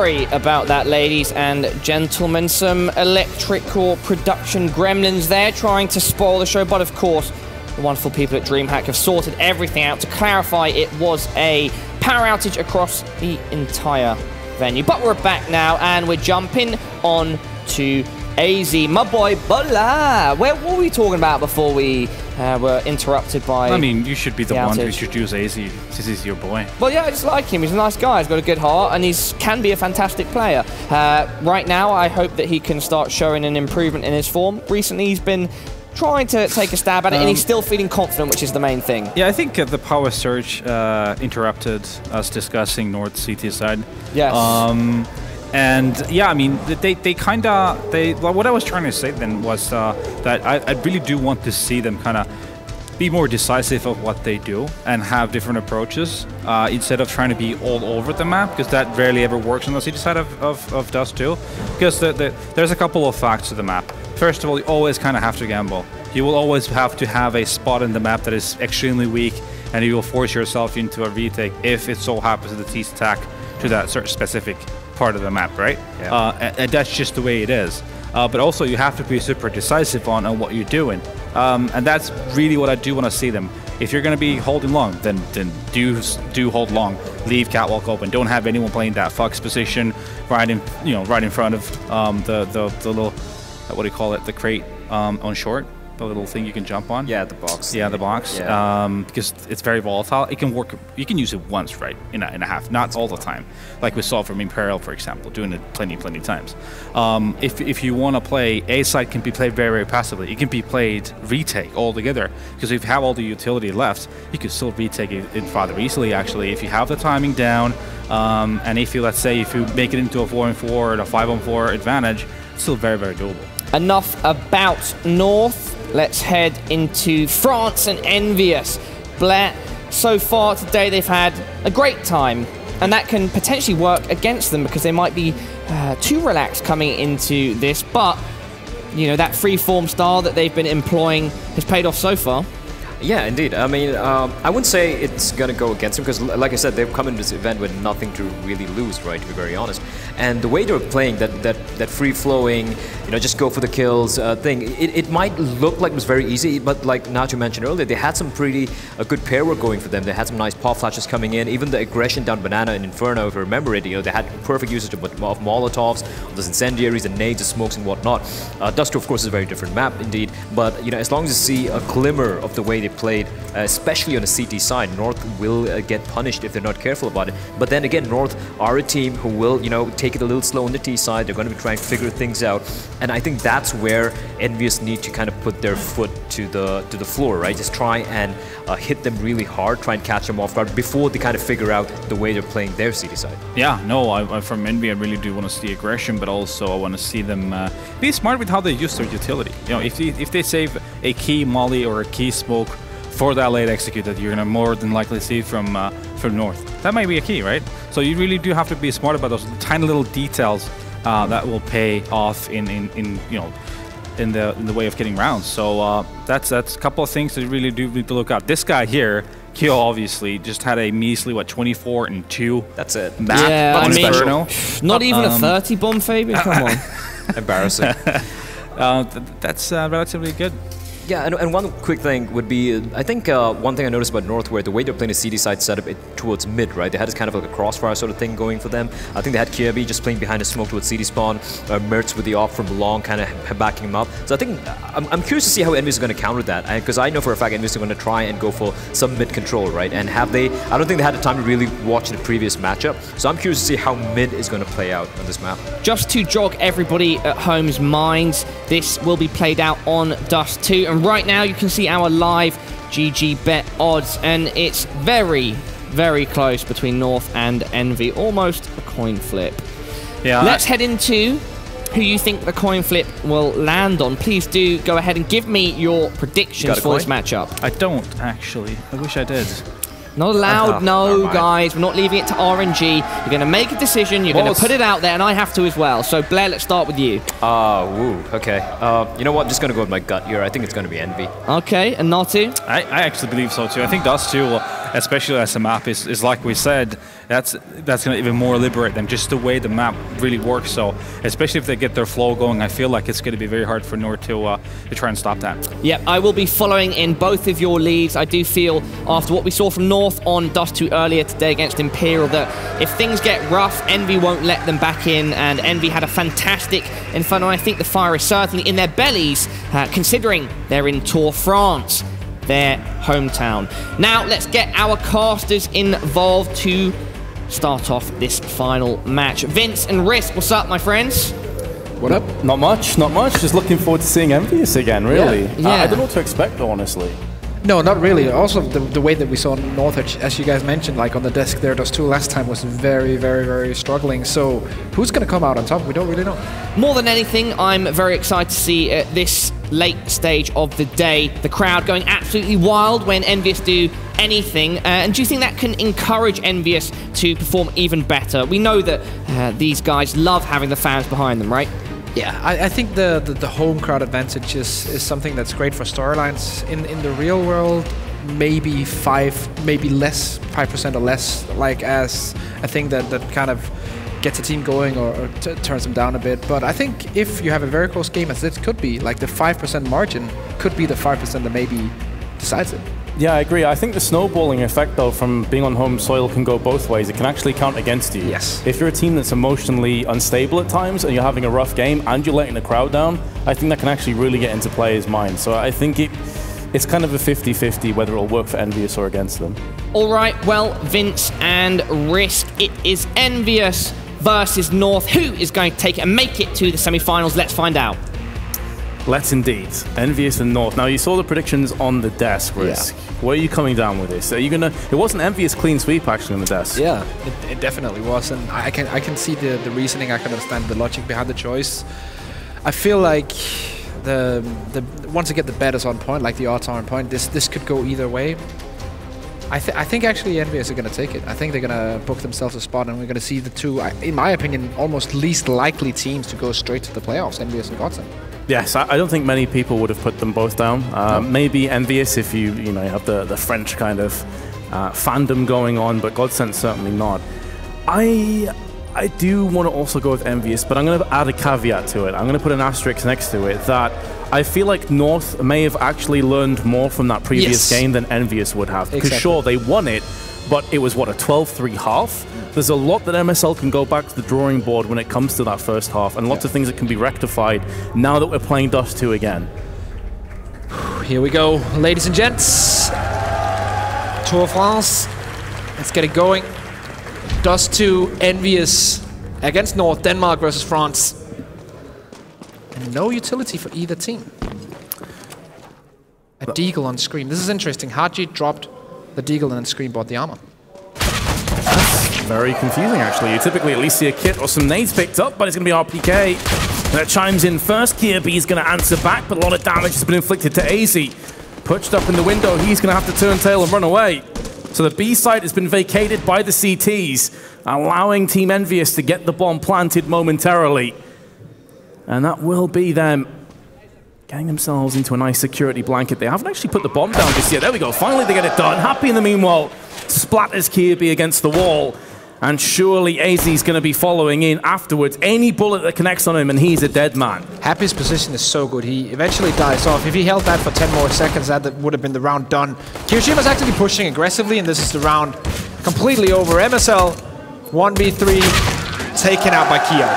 Sorry about that, ladies and gentlemen. Some electrical production gremlins there trying to spoil the show, but of course, the wonderful people at DreamHack have sorted everything out to clarify it was a power outage across the entire venue. But we're back now, and we're jumping on to AZ. My boy, Bola. What were we talking about before we were interrupted by... I mean, you should be the one to introduce AZ, since he's your boy. Well, yeah, I just like him. He's a nice guy. He's got a good heart, and he can be a fantastic player. Right now, I hope that he can start showing an improvement in his form. Recently, he's been trying to take a stab at it, and he's still feeling confident, which is the main thing. Yeah, I think the power surge interrupted us discussing North CT side. Yes. And yeah, I mean, well, what I was trying to say then was that I really do want to see them kind of be more decisive of what they do and have different approaches instead of trying to be all over the map, because that rarely ever works on the city side of Dust 2. Because there's a couple of facts to the map. First of all, you always kind of have to gamble. You will always have to have a spot in the map that is extremely weak, and you will force yourself into a retake if it so happens that the T's attack to that specific part of the map, right? Yeah. And that's just the way it is. But also, you have to be super decisive on what you're doing. And that's really what I do want to see them. If you're going to be holding long, then do hold long. Leave catwalk open. Don't have anyone playing that Fox position right in front of the little, what do you call it, the crate on short. The little thing you can jump on. Yeah, the box. Yeah, the box. Yeah. Because it's very volatile. It can work. You can use it once, right? In a half, not all the time. Like we saw from Imperial, for example, doing it plenty times. If you want to play, A side can be played very passively. It can be played retake altogether. Because if you have all the utility left, you can still retake it rather easily. Actually, if you have the timing down, and if you, let's say, if you make it into a 4-on-4 or a 5-on-4 advantage, it's still very doable. Enough about North. Let's head into France and EnVyUs. Blair, so far today they've had a great time, and that can potentially work against them because they might be too relaxed coming into this, but you know, that free-form style that they've been employing has paid off so far. Yeah, indeed. I mean, I wouldn't say it's going to go against them because, like I said, they've come into this event with nothing to really lose, right, to be very honest. And the way they're playing, that free-flowing, you know, just go for the kills thing, it might look like it was very easy, but like Nacho mentioned earlier, they had some pretty good pair work going for them. They had some nice pop flashes coming in. Even the aggression down Banana and Inferno, if you remember it, you know, they had perfect usage of Molotovs, of those incendiaries, the nades, the smokes, and whatnot. Dust 2, of course, is a very different map, indeed. But, you know, as long as you see a glimmer of the way they played, especially on the CT side, North will get punished if they're not careful about it. But then again, North are a team who will, you know, take it a little slow on the T side. They're going to be trying to figure things out, and I think that's where EnVyUs need to kind of put their foot to the floor, right? Just try and hit them really hard, try and catch them off guard before they kind of figure out the way they're playing their CT side. Yeah, no, from Envy, I really do want to see aggression, but also I want to see them be smart with how they use their utility. You know, if they save a key molly or a key smoke for that late execute that you're gonna more than likely see from North, that might be a key, right? So you really do have to be smart about those tiny little details that will pay off in you know, in the way of getting rounds. So that's a couple of things that you really do need to look at. This guy here, Kyo, obviously just had a measly 24 and 2. That's it. Yeah, I mean, not even a 30 bomb, Fabian. Come on. Embarrassing. That's relatively good. Yeah, and one quick thing would be, I think one thing I noticed about North, where the way they're playing the CD side setup towards mid, right? They had this kind of like a crossfire sort of thing going for them. I think they had Kirby just playing behind the smoke towards CD spawn, Mertz with the off from long kind of backing him up. So I think, I'm curious to see how EnVyUs is going to counter that, because I know for a fact EnVyUs are going to try and go for some mid control, right? And have they, I don't think they had the time to really watch the previous matchup, so I'm curious to see how mid is going to play out on this map. Just to jog everybody at home's minds, this will be played out on Dust 2, and right now you can see our live GG bet odds, and it's very, very close between North and Envy, almost a coin flip. Yeah. Let's head into who you think the coin flip will land on. Please do go ahead and give me your predictions for this matchup. I don't, actually. I wish I did. Not allowed, no, guys. We're not leaving it to RNG. You're going to make a decision. You're going to put it out there, and I have to as well. So, Blair, let's start with you. Okay. You know what? I'm just going to go with my gut here. I think it's going to be Envy. Okay, and Natu? I actually believe so, too. I think Dust 2 will... especially as the map is like we said, that's going to even more liberate them, just the way the map really works. So especially if they get their flow going, I feel like it's going to be very hard for North to try and stop that. Yeah, I will be following in both of your leads. I do feel, after what we saw from North on Dust 2 earlier today against Imperial, that if things get rough, Envy won't let them back in, and Envy had a fantastic Inferno. I think the fire is certainly in their bellies, considering they're in Tour France, their hometown. Now, let's get our casters involved to start off this final match. Vince and Risk, what's up, my friends? What up? Not much, not much. Just looking forward to seeing EnVyUs again, really. Yeah. I don't know what to expect, though, honestly. No, not really. Also, the way that we saw North, as you guys mentioned, like on the desk there, those two last time was very, very, very struggling. So who's going to come out on top? We don't really know. More than anything, I'm very excited to see at this late stage of the day, the crowd going absolutely wild when EnVyUs do anything. And do you think that can encourage EnVyUs to perform even better? We know that these guys love having the fans behind them, right? Yeah, I think the home crowd advantage is something that's great for storylines. In the real world, maybe 5% or less, like as a thing that kind of gets a team going or turns them down a bit. But I think if you have a very close game, as this could be, like the 5% margin could be the 5% that maybe decides it. Yeah, I agree. I think the snowballing effect, though, from being on home soil can go both ways. It can actually count against you. Yes. If you're a team that's emotionally unstable at times and you're having a rough game and you're letting the crowd down, I think that can actually really get into players' minds. So I think it's kind of a 50-50 whether it'll work for EnVyUs or against them. All right, well, Vince and Risk, it is EnVyUs versus North. Who is going to take it and make it to the semi-finals? Let's find out. Let's indeed. EnVyUs and North. Now, you saw the predictions on the desk, Risk. Yeah. Where are you coming down with this? Are you gonna? It wasn't EnVyUs clean sweep actually on the desk. Yeah, it definitely was, and I can see the reasoning. I can understand the logic behind the choice. I feel like once again the bet is on point, like the odds are on point. This could go either way. I think actually EnVyUs are going to take it. I think they're going to book themselves a spot, and we're going to see the two, in my opinion, almost least likely teams to go straight to the playoffs, EnVyUs and Godsend. Yes, I don't think many people would have put them both down. Maybe EnVyUs if you have the French kind of fandom going on, but Godsend certainly not. I do want to also go with EnVyUs, but I'm going to add a caveat to it. I'm going to put an asterisk next to it that I feel like North may have actually learned more from that previous game than EnVyUs would have. Because sure, they won it, but it was, what, a 12-3 half? There's a lot that MSL can go back to the drawing board when it comes to that first half, and lots of things that can be rectified now that we're playing Dust 2 again. Here we go, ladies and gents. Tour France. Let's get it going. Dust 2, EnVyUs against North, Denmark versus France. And no utility for either team. A Deagle on Scream. This is interesting. Haji dropped the Deagle and then Scream bought the armor. Very confusing, actually. You typically at least see a kit or some nades picked up, but it's going to be RPK. That chimes in first. Kirby's going to answer back, but a lot of damage has been inflicted to AZ. Pushed up in the window, he's going to have to turn tail and run away. So the B site has been vacated by the CTs, allowing Team EnVyUs to get the bomb planted momentarily. And that will be them getting themselves into a nice security blanket. They haven't actually put the bomb down just yet. There we go. Finally they get it done. Happy in the meanwhile splatters Kirby against the wall. And surely AZ's going to be following in afterwards. Any bullet that connects on him and he's a dead man. Happy's position is so good. He eventually dies off. If he held that for 10 more seconds, that would have been the round done. Kiroshima's actually pushing aggressively, and this is the round completely over. MSL 1v3 taken out by Keo.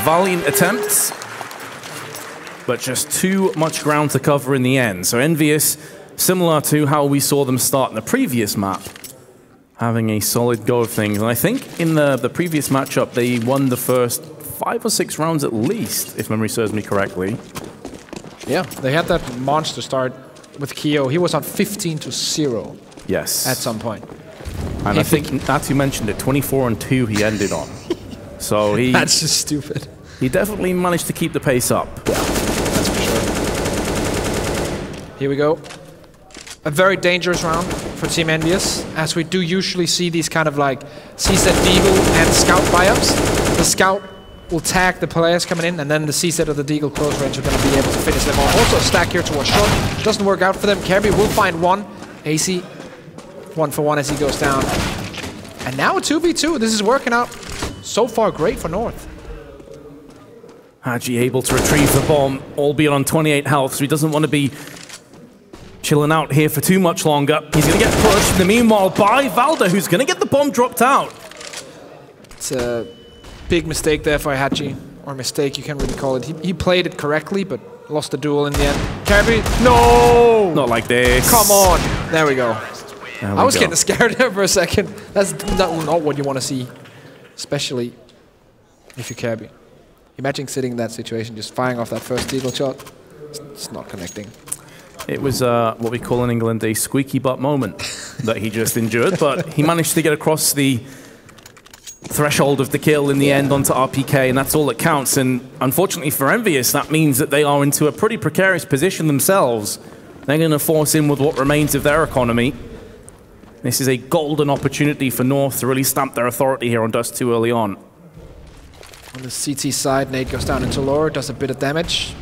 Valiant attempts, but just too much ground to cover in the end. So EnVyUs, similar to how we saw them start in the previous map, having a solid go of things. And I think in the previous matchup, they won the first 5 or 6 rounds at least, if memory serves me correctly. Yeah, they had that monster start with Keo. He was on 15-0. Yes. At some point. And I think Natu mentioned it, 24-2 he ended on. So he... That's just stupid. He definitely managed to keep the pace up. Yeah, that's for sure. Here we go. A very dangerous round for Team EnVyUs, as we do usually see these kind of like CZ Deagle and Scout buy-ups. The Scout will tag the players coming in, and then the CZ or the Deagle close range are going to be able to finish them off. Also a stack here towards short. Doesn't work out for them. Kirby will find one. AC, 1-for-1 as he goes down. And now a 2v2. This is working out so far great for North. Hadji able to retrieve the bomb, albeit on 28 health, so he doesn't want to be chilling out here for too much longer. He's going to get pushed in the meanwhile by Valda, who's going to get the bomb dropped out. It's a big mistake there for Hadji, or mistake you can't really call it. He played it correctly, but lost the duel in the end. Kirby, no! Not like this. Come on. There we go. I was getting scared there for a second. That's not what you want to see, especially if you're Kirby. Imagine sitting in that situation, just firing off that first eagle shot. It's not connecting. It was what we call in England a squeaky butt moment that he just endured, but he managed to get across the threshold of the kill in the end onto RPK, and that's all that counts. And unfortunately for EnVyUs, that means that they are into a pretty precarious position themselves. They're going to force in with what remains of their economy. This is a golden opportunity for North to really stamp their authority here on Dust 2 early on. On the CT side, Nate goes down into lower, does a bit of damage.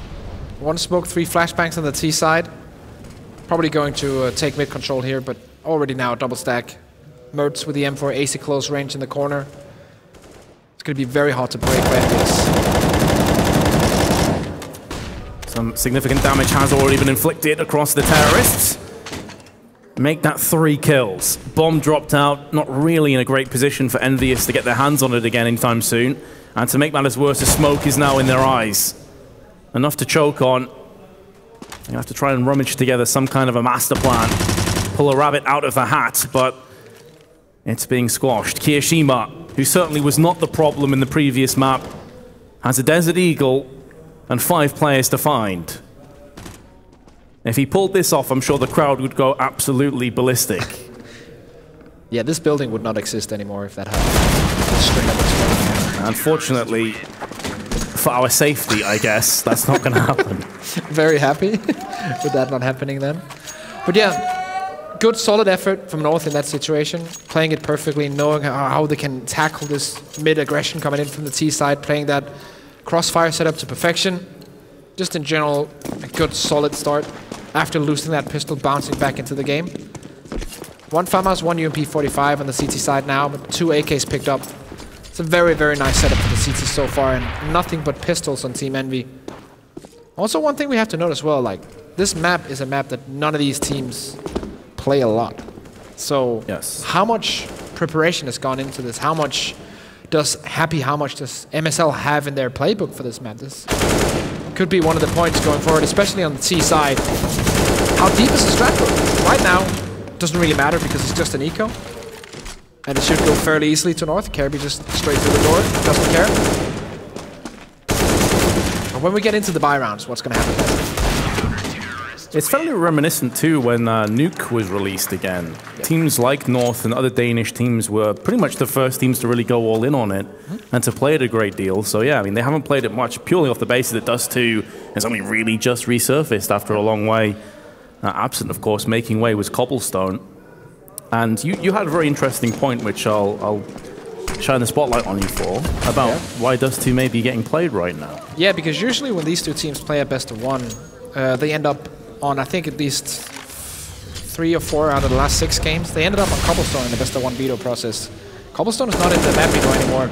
One smoke, 3 flashbangs on the T side. Probably going to take mid control here, but already now double stack. Mertz with the M4, AC close range in the corner. It's going to be very hard to break for EnVyUs. Some significant damage has already been inflicted across the terrorists. Make that 3 kills. Bomb dropped out, not really in a great position for EnVyUs to get their hands on it again anytime soon. And to make matters worse, the smoke is now in their eyes. Enough to choke on. You have to try and rummage together some kind of a master plan. Pull a rabbit out of the hat, but it's being squashed. Kirishima, who certainly was not the problem in the previous map, has a Desert Eagle and 5 players to find. If he pulled this off, I'm sure the crowd would go absolutely ballistic. Yeah, this building would not exist anymore if that happened. Unfortunately, for our safety, I guess, that's not going to happen. Very happy with that not happening then. But yeah, good solid effort from North in that situation. Playing it perfectly, knowing how they can tackle this mid-aggression coming in from the T side, playing that crossfire setup to perfection. Just in general, a good solid start after losing that pistol, bouncing back into the game. 1 FAMAS, 1 UMP-45 on the CT side now, but 2 AKs picked up. It's a very, very nice setup for the CT so far, and nothing but pistols on Team Envy. Also, one thing we have to note as well, like, this map is a map that none of these teams play a lot. So, yes. How much preparation has gone into this? How much does MSL have in their playbook for this map? This could be one of the points going forward, especially on the T side. How deep is the strat book? Right now, doesn't really matter because it's just an eco. And it should go fairly easily to North. Kirby just straight through the door, doesn't care. And when we get into the buy rounds, what's going to happen there? It's fairly reminiscent too when Nuke was released again. Yep. Teams like North and other Danish teams were pretty much the first teams to really go all in on it and to play it a great deal. So yeah, I mean, they haven't played it much purely off the basis that Dust 2 has only really just resurfaced after a long way. Absent, of course, making way was Cobblestone. And you had a very interesting point, which I'll shine the spotlight on you for, about why Dust 2 may be getting played right now. Yeah, because usually when these two teams play a best of 1, they end up on, I think, at least 3 or 4 out of the last 6 games. They ended up on Cobblestone in the best of 1 veto process. Cobblestone is not in the map veto anymore.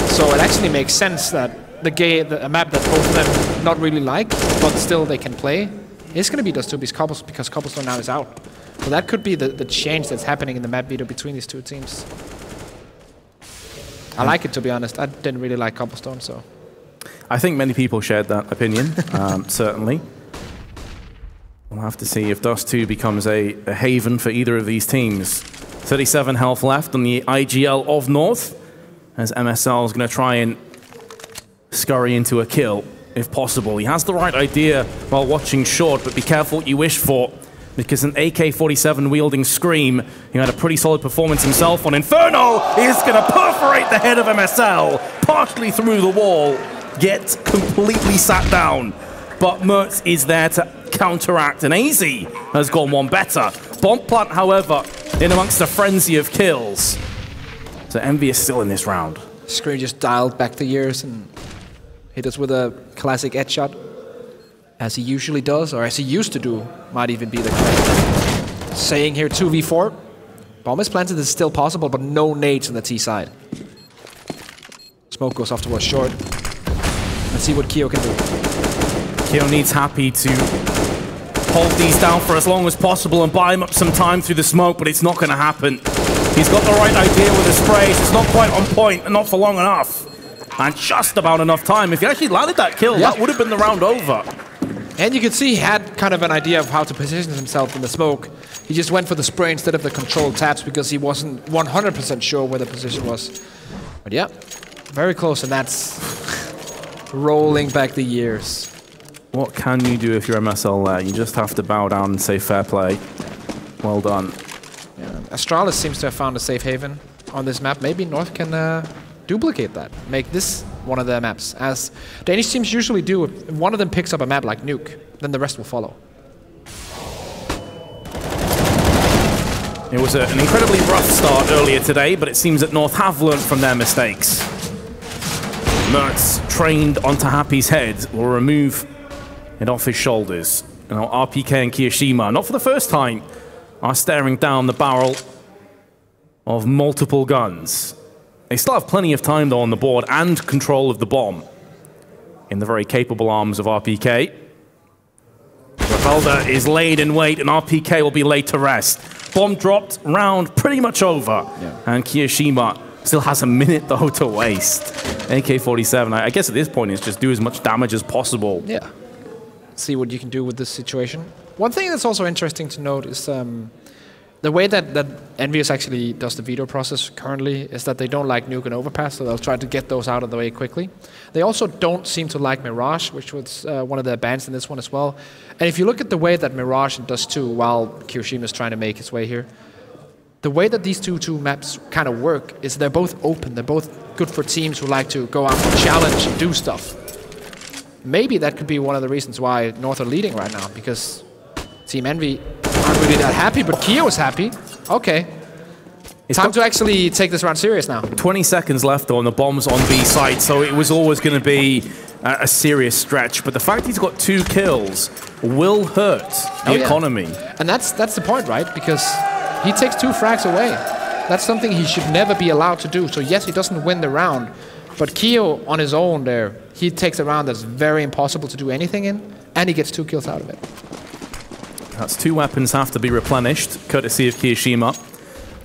So it actually makes sense that a map that both of them not really like, but still they can play, is going to be Dust 2 because Cobblestone now is out. So that could be the change that's happening in the map veto between these two teams. I like it, to be honest. I didn't really like Cobblestone, so... I think many people shared that opinion, certainly. We'll have to see if Dust 2 becomes a haven for either of these teams. 37 health left on the IGL of North, as MSL is going to try and scurry into a kill, if possible. He has the right idea while watching short, but be careful what you wish for, because an AK-47 wielding Scream, who had a pretty solid performance himself on Inferno, is going to perforate the head of MSL, partially through the wall, get completely sat down. But Mertz is there to counteract, and AZ has gone one better. Bomb plant, however, in amongst a frenzy of kills. So EnVy is still in this round. Scream just dialed back the years and hit us with a classic edge shot. As he usually does, or as he used to do, might even be the correct. saying here 2v4. Bomb is planted, it's still possible, but no nades on the T side. Smoke goes off towards short. Let's see what Keo can do. Keo needs Happy to hold these down for as long as possible and buy him up some time through the smoke, but it's not going to happen. He's got the right idea with the sprays. It's not quite on point and not for long enough. And just about enough time. If he actually landed that kill, that would have been the round over. And you could see he had kind of an idea of how to position himself in the smoke. He just went for the spray instead of the controlled taps because he wasn't 100% sure where the position was. But yeah, very close, and that's rolling back the years. What can you do if you're MSL there? You just have to bow down and say fair play. Well done. Yeah. Astralis seems to have found a safe haven on this map. Maybe North can duplicate that, make this one of their maps, as Danish teams usually do. If one of them picks up a map like Nuke, then the rest will follow. It was an incredibly rough start earlier today, but it seems that North have learned from their mistakes. Mertz, trained onto Happy's head, will remove it off his shoulders. Now RPK and Kiyoshima, not for the first time, are staring down the barrel of multiple guns. They still have plenty of time, though, on the board and control of the bomb in the very capable arms of RPK. Ravelda is laid in wait, and RPK will be laid to rest. Bomb dropped, round pretty much over. Yeah. And Kiyoshima still has a minute, though, to waste. AK-47, I guess at this point, it's just do as much damage as possible. Yeah. See what you can do with this situation. One thing that's also interesting to note is the way that EnVyUs actually does the veto process currently is that they don't like Nuke and Overpass, so they'll try to get those out of the way quickly. They also don't seem to like Mirage, which was one of their bans in this one as well. And if you look at the way that Mirage does too, while Kiyoshima is trying to make his way here, the way that these two maps kind of work is they're both open. They're both good for teams who like to go out and challenge and do stuff. Maybe that could be one of the reasons why North are leading right now, because Team Envy aren't really that happy, but Keo is happy. Okay. It's time to actually take this round serious now. 20 seconds left, though, on the bombs on B side, so it was always going to be a serious stretch. But the fact he's got 2 kills will hurt the economy. And that's the point, right? Because he takes 2 frags away. That's something he should never be allowed to do. So yes, he doesn't win the round, but Keo on his own there, he takes a round that's very impossible to do anything in, and he gets 2 kills out of it. That's 2 weapons have to be replenished, courtesy of Kiyoshima.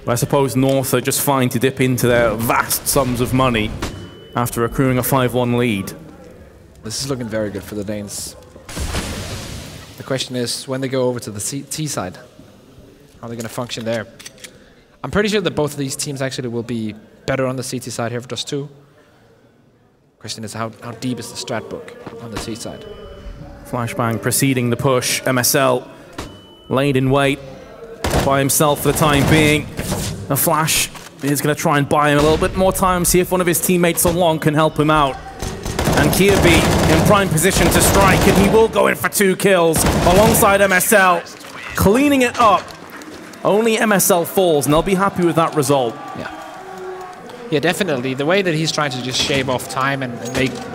But I suppose North are just fine to dip into their vast sums of money after accruing a 5-1 lead. This is looking very good for the Danes. The question is, when they go over to the T side, how are they going to function there? I'm pretty sure that both of these teams actually will be better on the CT side here for just 2. Question is, how deep is the strat book on the T side? Flashbang preceding the push. MSL laid in wait by himself for the time being. The Flash is going to try and buy him a little bit more time, see if one of his teammates on long can help him out. And Kirby in prime position to strike, and he will go in for 2 kills alongside MSL, cleaning it up. Only MSL falls, and they'll be happy with that result. Yeah, definitely. The way that he's trying to just shave off time and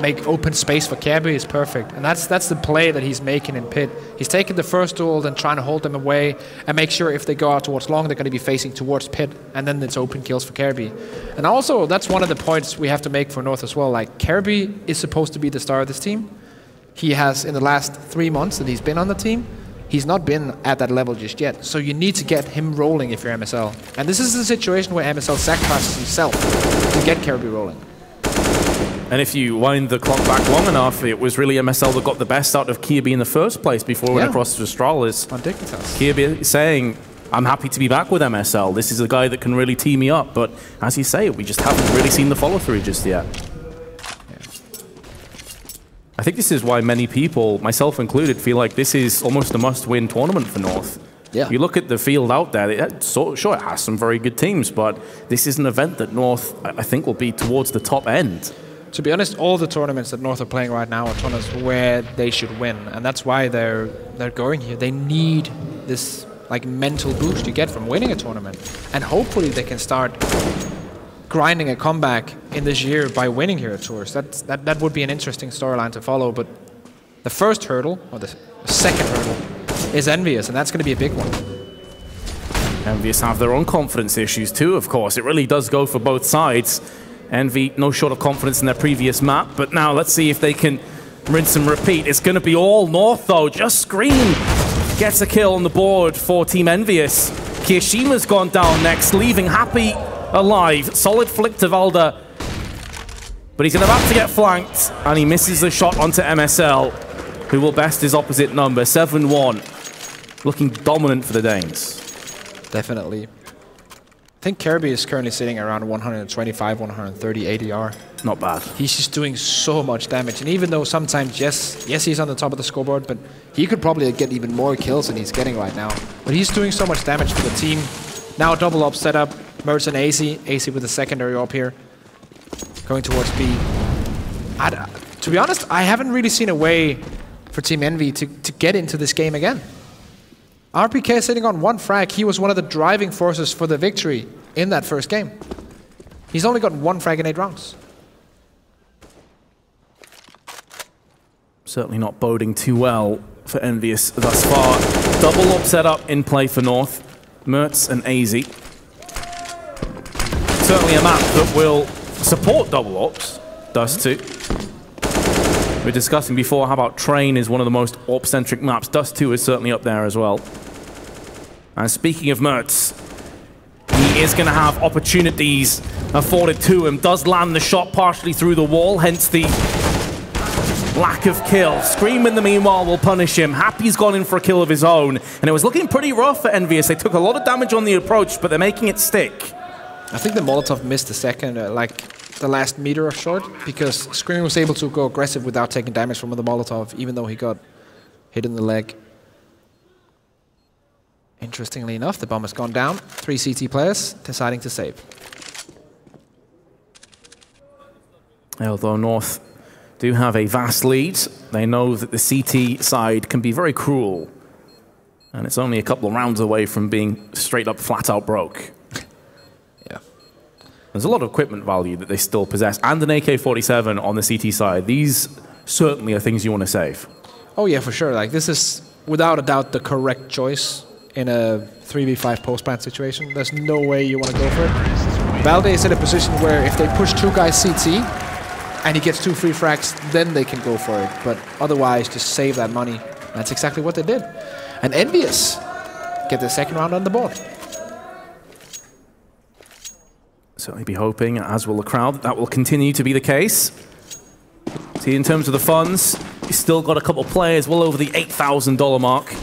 make open space for Kirby is perfect. And that's the play that he's making in pit. He's taking the first duel and trying to hold them away and make sure if they go out towards long, they're going to be facing towards pit, and then it's open kills for Kirby. And also, that's one of the points we have to make for North as well. Like, Kirby is supposed to be the star of this team. He has, in the last 3 months that he's been on the team, he's not been at that level just yet. So you need to get him rolling if you're MSL. And this is a situation where MSL sacrifices himself to get Kirby rolling. And if you wind the clock back long enough, it was really MSL that got the best out of Kirby in the first place before it went across to Astralis. Kirby saying, I'm happy to be back with MSL. This is a guy that can really tee me up. But as you say, we just haven't really seen the follow-through just yet. I think this is why many people, myself included, feel like this is almost a must-win tournament for North. Yeah. You look at the field out there, sure, it has some very good teams, but this is an event that North, I think, will be towards the top end. To be honest, all the tournaments that North are playing right now are tournaments where they should win, and that's why they're going here. They need this like mental boost you get from winning a tournament, and hopefully they can start grinding a comeback in this year by winning here at Tours. That would be an interesting storyline to follow, but the first hurdle, or the second hurdle, is EnVyUs, and that's going to be a big one. EnVyUs have their own confidence issues too, of course. It really does go for both sides. Envy, no short of confidence in their previous map, but now let's see if they can rinse and repeat. It's going to be all North, though. Just Scream gets a kill on the board for Team EnVyUs. Kirshima's gone down next, leaving Happy alive. Solid flick to Valda, but he's about to get flanked, and he misses the shot onto MSL, who will best his opposite number. 7-1. Looking dominant for the Danes. Definitely. I think Kirby is currently sitting around 125, 130 ADR. Not bad. He's just doing so much damage. And even though sometimes, yes, he's on the top of the scoreboard, but he could probably get even more kills than he's getting right now. But he's doing so much damage for the team. Now double up setup. Mertz and AC. AC with the secondary up here. Going towards B. To be honest, I haven't really seen a way for Team Envy to get into this game again. RPK sitting on 1 frag. He was one of the driving forces for the victory in that first game. He's only got 1 frag in 8 rounds. Certainly not boding too well for EnVyUs thus far. Double up setup in play for North. Mertz and AZ. Certainly a map that will support double ups. Dust 2. We were discussing before how about Train is one of the most AWP-centric maps. Dust 2 is certainly up there as well. And speaking of Mertz, he is going to have opportunities afforded to him. Does land the shot partially through the wall, hence the lack of kill. Scream in the meanwhile will punish him. Happy's gone in for a kill of his own. And it was looking pretty rough for EnVyUs. They took a lot of damage on the approach, but they're making it stick. I think the Molotov missed the second, the last meter of short, because Scream was able to go aggressive without taking damage from the Molotov, even though he got hit in the leg. Interestingly enough, the bomb has gone down. 3 CT players deciding to save. Although North do have a vast lead, they know that the CT side can be very cruel. And it's only a couple of rounds away from being straight up flat out broke. Yeah. There's a lot of equipment value that they still possess, and an AK-47 on the CT side. These certainly are things you want to save. Oh yeah, for sure. Like, this is without a doubt the correct choice in a 3v5 post-plant situation. There's no way you want to go for it. Valde is in a position where if they push 2 guys CT and he gets 2 free frags, then they can go for it. But otherwise, just save that money. That's exactly what they did. And EnVyUs get the second round on the board. Certainly be hoping, as will the crowd, that will continue to be the case. See, in terms of the funds, he's still got a couple of players well over the $8,000 mark.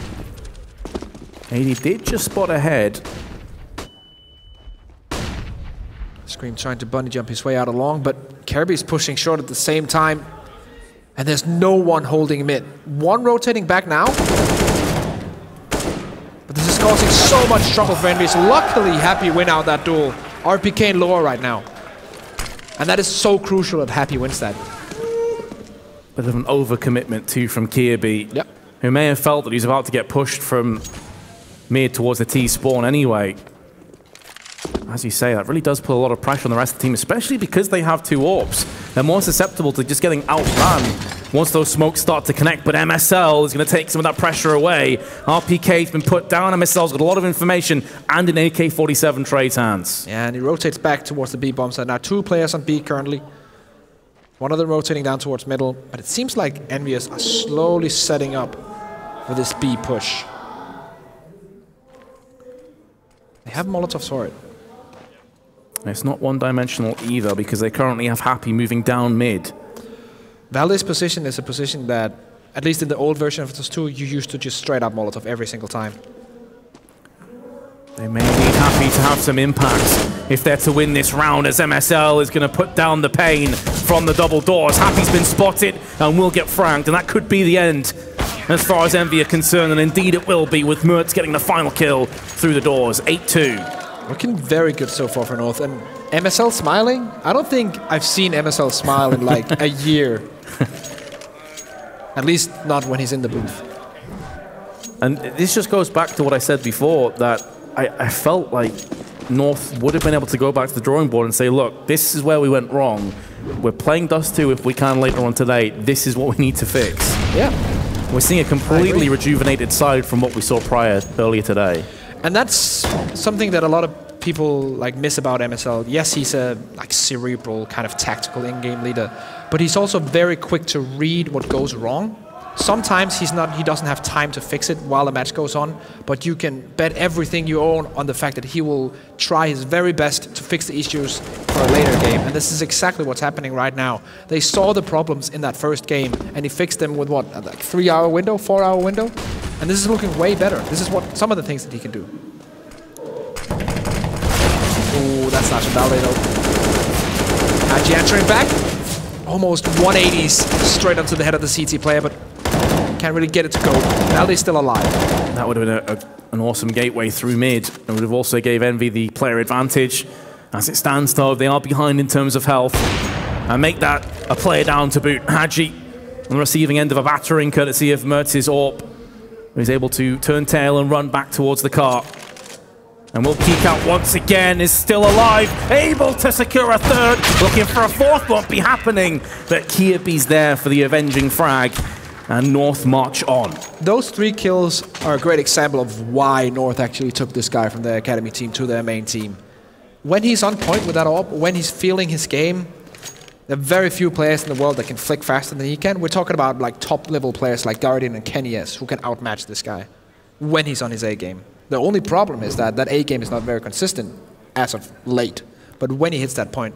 And he did just spot ahead. Scream trying to bunny jump his way out along, but Kirby's pushing short at the same time. And there's no one holding mid. 1 rotating back now. But this is causing so much trouble for EnVyUs. Luckily, Happy win out that duel. RPK in lower right now. And that is so crucial that Happy wins that. Bit of an overcommitment too from Kirby. Yep. Who may have felt that he's about to get pushed from mid towards the T spawn anyway. As you say, that really does put a lot of pressure on the rest of the team, especially because they have 2 AWPs. They're more susceptible to just getting outrun once those smokes start to connect, but MSL is going to take some of that pressure away. RPK's been put down, MSL's got a lot of information, and an AK-47 trades hands. Yeah, and he rotates back towards the B bomb side. Now 2 players on B currently. One of them rotating down towards middle, but it seems like EnVyUs are slowly setting up for this B push. They have Molotovs for it. It's not one-dimensional either, because they currently have Happy moving down mid. Valde's position is a position that, at least in the old version of this 2, you used to just straight up Molotov every single time. They may need Happy to have some impact if they're to win this round, as MSL is going to put down the pain from the double doors. Happy's been spotted and will get fragged, and that could be the end as far as Envy are concerned, and indeed it will be, with Mertz getting the final kill through the doors. 8-2. Looking very good so far for North, and MSL smiling? I don't think I've seen MSL smile in like a year. At least not when he's in the booth. And this just goes back to what I said before, that I felt like North would have been able to go back to the drawing board and say, look, this is where we went wrong. We're playing Dust 2 if we can later on today. This is what we need to fix. Yeah. We're seeing a completely rejuvenated side from what we saw earlier today. And that's something that a lot of people like miss about MSL. Yes, he's a like cerebral kind of tactical in-game leader, but he's also very quick to read what goes wrong. Sometimes he doesn't have time to fix it while the match goes on, but you can bet everything you own on the fact that he will try his very best to fix the issues for a later game. And this is exactly what's happening right now. They saw the problems in that first game, and he fixed them with what, like 3-hour window, 4-hour window? And this is looking way better. This is what some of the things that he can do. Ooh, that's not Valde though. Haji entering back. Almost 180s straight onto the head of the CT player, but can't really get it to go. Valde's still alive. That would have been an awesome gateway through mid, and would have also gave Envy the player advantage. As it stands though, they are behind in terms of health. And make that a player down to boot. Haji on the receiving end of a battering courtesy of Mertz's AWP. He's able to turn tail and run back towards the car. And will peek out once again, is still alive, able to secure a third, looking for a fourth, won't be happening. But Kirby's there for the avenging frag, and North march on. Those 3 kills are a great example of why North actually took this guy from their academy team to their main team. When he's on point with that AWP, when he's feeling his game, there are very few players in the world that can flick faster than he can. We're talking about like top-level players like Guardian and Kenyes who can outmatch this guy when he's on his A game. The only problem is that that A game is not very consistent as of late. But when he hits that point,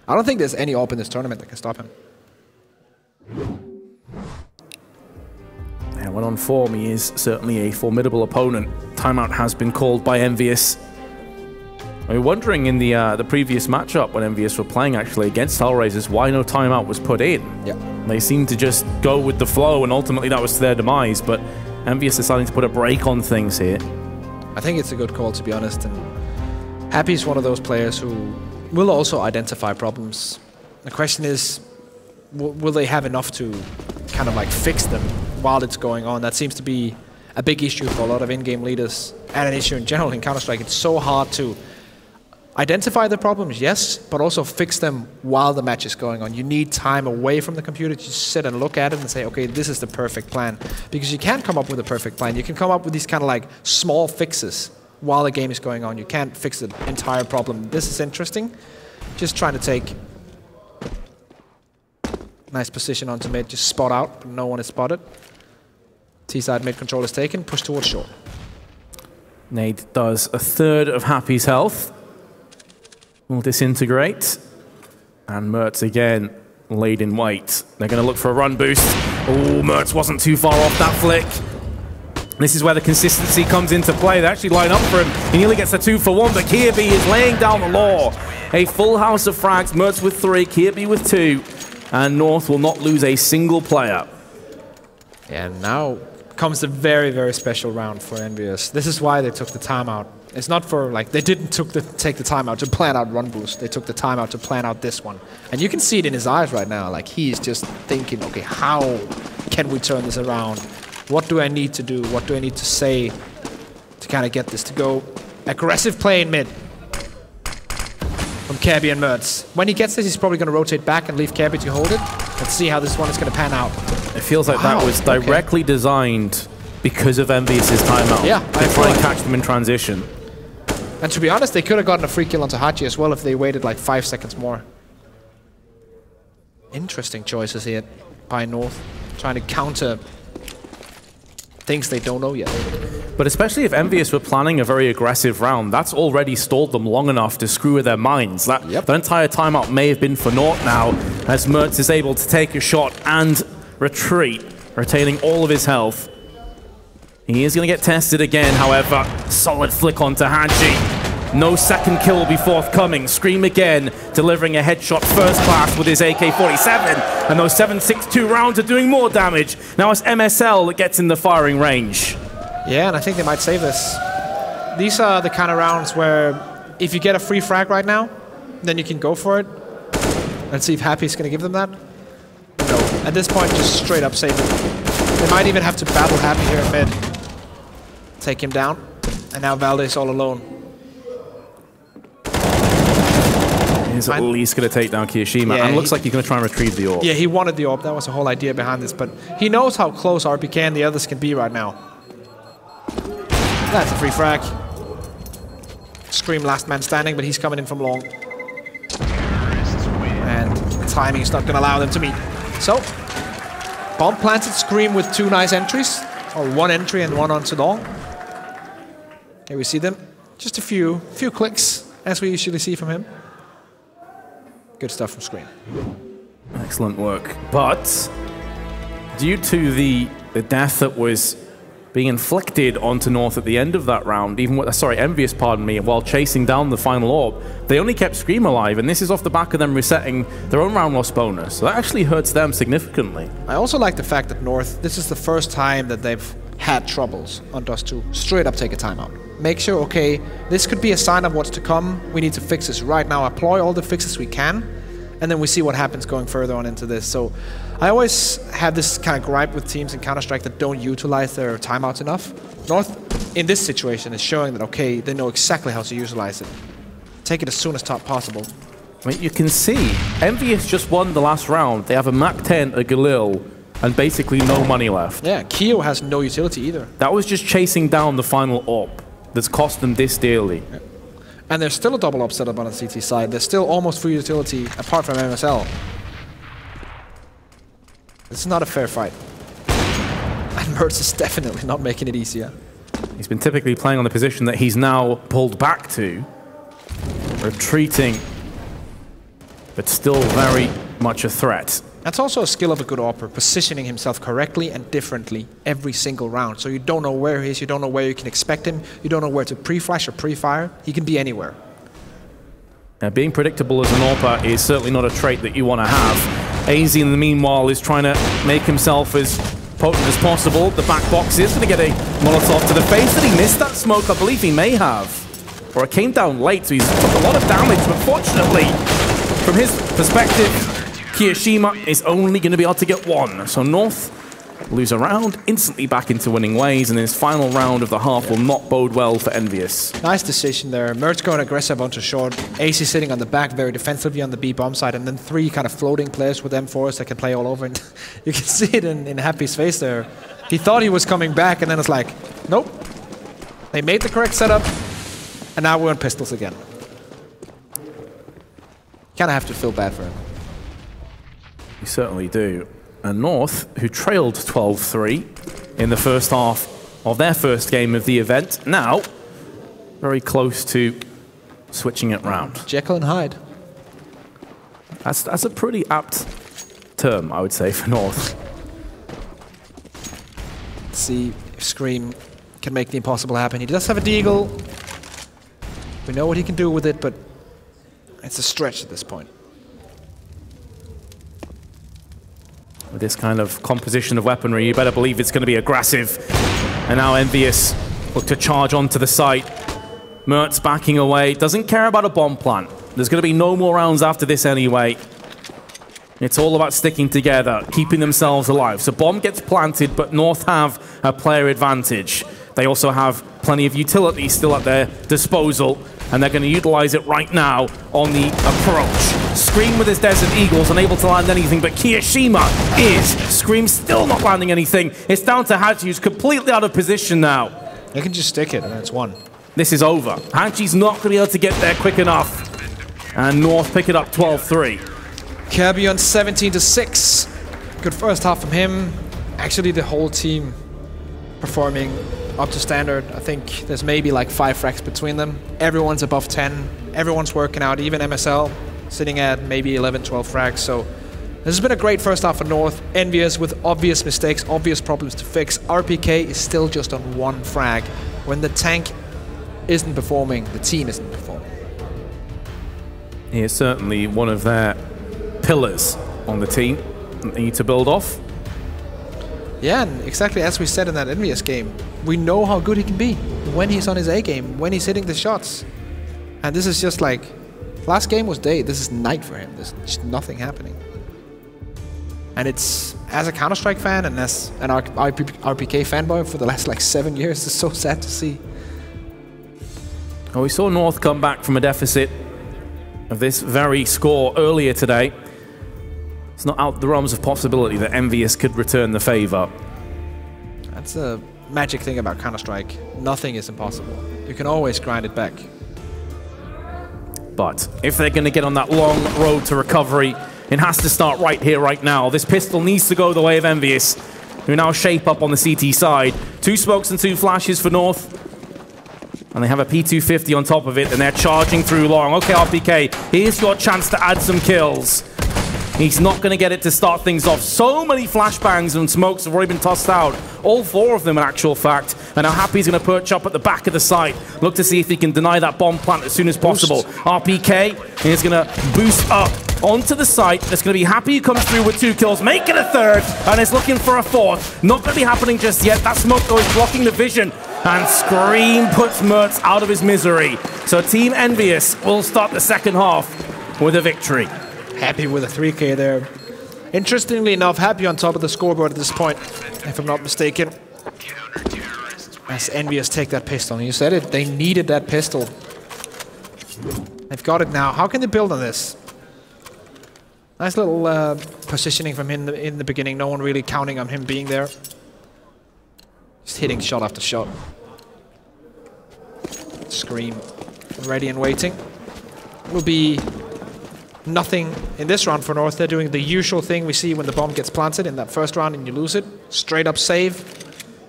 I don't think there's any AWP in this tournament that can stop him. Yeah, when on form, he is certainly a formidable opponent. Timeout has been called by EnVyUs. We were wondering in the previous matchup when EnVyUs were playing actually against Hellraisers why no timeout was put in. Yeah. They seemed to just go with the flow, and ultimately that was to their demise. But EnVyUs deciding to put a break on things here. I think it's a good call, to be honest. And Happy is one of those players who will also identify problems. The question is, will they have enough to kind of like fix them while it's going on? That seems to be a big issue for a lot of in-game leaders, and an issue in general in Counter-Strike. It's so hard to identify the problems, yes, but also fix them while the match is going on. You need time away from the computer to just sit and look at it and say, okay, this is the perfect plan. Because you can't come up with a perfect plan. You can come up with these kind of like small fixes while the game is going on. You can't fix the entire problem. This is interesting. Just trying to take nice position onto mid, just spot out, but no one is spotted. T-side mid control is taken, push towards short. Nade does a third of Happy's health. Will disintegrate. And Mertz again laid in wait. They're going to look for a run boost. Oh, Mertz wasn't too far off that flick. This is where the consistency comes into play. They actually line up for him. He nearly gets a 2-for-1, but Kirby is laying down the law. A full house of frags. Mertz with 3, Kirby with 2. And North will not lose a single player. And now comes the very, very special round for EnVyUs. This is why they took the timeout. It's not for, like, they didn't take the timeout to plan out run boost. They took the timeout to plan out this one. And you can see it in his eyes right now. Like, he's just thinking, okay, how can we turn this around? What do I need to do? What do I need to say to kind of get this to go? Aggressive play in mid from Kirby and Mertz. When he gets this, he's probably going to rotate back and leave Kirby to hold it. Let's see how this one is going to pan out. It feels like that was directly designed because of EnVyUs' timeout. Yeah, to try and catch them in transition. And to be honest, they could have gotten a free kill onto Hachi as well if they waited like 5 seconds more. Interesting choices here by North, trying to counter things they don't know yet. But especially if EnVyUs were planning a very aggressive round, that's already stalled them long enough to screw with their minds. That entire timeout may have been for naught now, as Mertz is able to take a shot and retreat, retaining all of his health. He is going to get tested again, however. Solid flick onto Haji. No second kill will be forthcoming. Scream again, delivering a headshot first class with his AK-47. And those 7.62 rounds are doing more damage. Now it's MSL that gets in the firing range. Yeah, and I think they might save this. These are the kind of rounds where if you get a free frag right now, then you can go for it. And see if Happy's going to give them that. No. At this point, just straight up save it. They might even have to battle Happy here in mid. Take him down. And now Valde's all alone. He's at least going to take down Kiyoshima. Yeah, and it looks like he's going to try and retrieve the AWP. Yeah, he wanted the AWP. That was the whole idea behind this. But he knows how close RPK and the others can be right now. That's a free frag. Scream last man standing, but he's coming in from long. And timing is not going to allow them to meet. So, bomb planted Scream with 2 nice entries. Or 1 entry and 1 onto long. Here we see them. Just a few clicks, as we usually see from him. Good stuff from Scream. Excellent work. But due to the death that was being inflicted onto North at the end of that round, even with, EnVyUs, pardon me, while chasing down the final orb, they only kept Scream alive, and this is off the back of them resetting their own round loss bonus. So that actually hurts them significantly. I also like the fact that North, this is the first time that they've had troubles on Dust 2. Straight up take a timeout. Make sure, okay, this could be a sign of what's to come. We need to fix this right now. Apply all the fixes we can, and then we see what happens going further on into this. So I always have this kind of gripe with teams in Counter-Strike that don't utilize their timeouts enough. North, in this situation, is showing that, okay, they know exactly how to utilize it. Take it as soon as possible. I mean, you can see, EnVyUs just won the last round. They have a Mach 10, a Galil, and basically no money left. Yeah, Keo has no utility either. That was just chasing down the final orb that's cost them this dearly. Yeah. And there's still a double up setup on the CT side. There's still almost full utility apart from MSL. This is not a fair fight. And Mertz is definitely not making it easier. He's been typically playing on the position that he's now pulled back to. Retreating, but still very much a threat. That's also a skill of a good AWPer, positioning himself correctly and differently every single round. So you don't know where he is, you don't know where you can expect him, you don't know where to pre-flash or pre-fire. He can be anywhere. Now, being predictable as an AWPer is certainly not a trait that you want to have. AZ, in the meanwhile, is trying to make himself as potent as possible. The back box is going to get a Molotov to the face. Did he miss that smoke? I believe he may have. Or it came down late, so he's took a lot of damage. But fortunately, from his perspective, Kiyoshima is only going to be able to get 1. So North lose a round, instantly back into winning ways, and his final round of the half will not bode well for EnVyUs. Nice decision there. Mertz going aggressive onto short. AC sitting on the back very defensively on the B bomb side, and then 3 kind of floating players with M4s that can play all over. And you can see it in Happy's face there. He thought he was coming back, and then it's like, nope. They made the correct setup, and now we're on pistols again. Kind of have to feel bad for him. You certainly do. And North, who trailed 12-3 in the first half of their first game of the event, now very close to switching it round. Jekyll and Hyde. That's a pretty apt term, I would say, for North. Let's see if Scream can make the impossible happen. He does have a Deagle. We know what he can do with it, but it's a stretch at this point. With this kind of composition of weaponry, you better believe it's going to be aggressive. And now EnVyUs look to charge onto the site. Mertz backing away, doesn't care about a bomb plant. There's going to be no more rounds after this anyway. It's all about sticking together, keeping themselves alive. So bomb gets planted, but North have a player advantage. They also have plenty of utility still at their disposal, and they're going to utilize it right now on the approach. Scream with his Desert Eagles, unable to land anything, but Kiyoshima is. Scream still not landing anything. It's down to Hachi, who's completely out of position now. They can just stick it, and it's 1. This is over. Hachi's not going to be able to get there quick enough. And North pick it up 12-3. Kirby on 17-6. Good first half from him. Actually, the whole team performing up to standard. I think there's maybe like 5 frags between them. Everyone's above 10. Everyone's working out. Even MSL sitting at maybe 11, 12 frags. So this has been a great first half for North. EnVyUs with obvious mistakes, obvious problems to fix. RPK is still just on 1 frag. When the tank isn't performing, the team isn't performing. He is certainly one of their pillars on the team that they need to build off. Yeah, and exactly as we said in that EnVyUs game, we know how good he can be when he's on his A game, when he's hitting the shots. And this is just like, last game was day, this is night for him. There's just nothing happening. And it's, as a Counter-Strike fan and as an RPK fanboy for the last like 7 years, it's so sad to see. Well, we saw North come back from a deficit of this very score earlier today. It's not out the realms of possibility that EnVyUs could return the favor. That's a magic thing about Counter-Strike. Nothing is impossible. You can always grind it back. But if they're going to get on that long road to recovery, it has to start right here, right now. This pistol needs to go the way of EnVyUs, who now shape up on the CT side. 2 smokes and 2 flashes for North. And they have a P250 on top of it, and they're charging through long. Okay, RPK, here's your chance to add some kills. He's not going to get it to start things off. So many flashbangs and smokes have already been tossed out. All 4 of them, in actual fact. And now Happy's going to perch up at the back of the site. Look to see if he can deny that bomb plant as soon as possible. RPK is going to boost up onto the site. There's going to be Happy who comes through with 2 kills, make it a 3rd, and is looking for a 4th. Not going to be happening just yet. That smoke though is blocking the vision. And Scream puts Mertz out of his misery. So Team EnVyUs will start the second half with a victory. Happy with a 3K there. Interestingly enough, Happy on top of the scoreboard at this point, if I'm not mistaken. As EnVyUs take that pistol. And you said it, they needed that pistol. They've got it now. How can they build on this? Nice little positioning from him in the beginning. No one really counting on him being there. Just hitting shot after shot. Scream ready and waiting. Will be nothing in this round for North. They're doing the usual thing we see when the bomb gets planted in that first round and you lose it. Straight up save.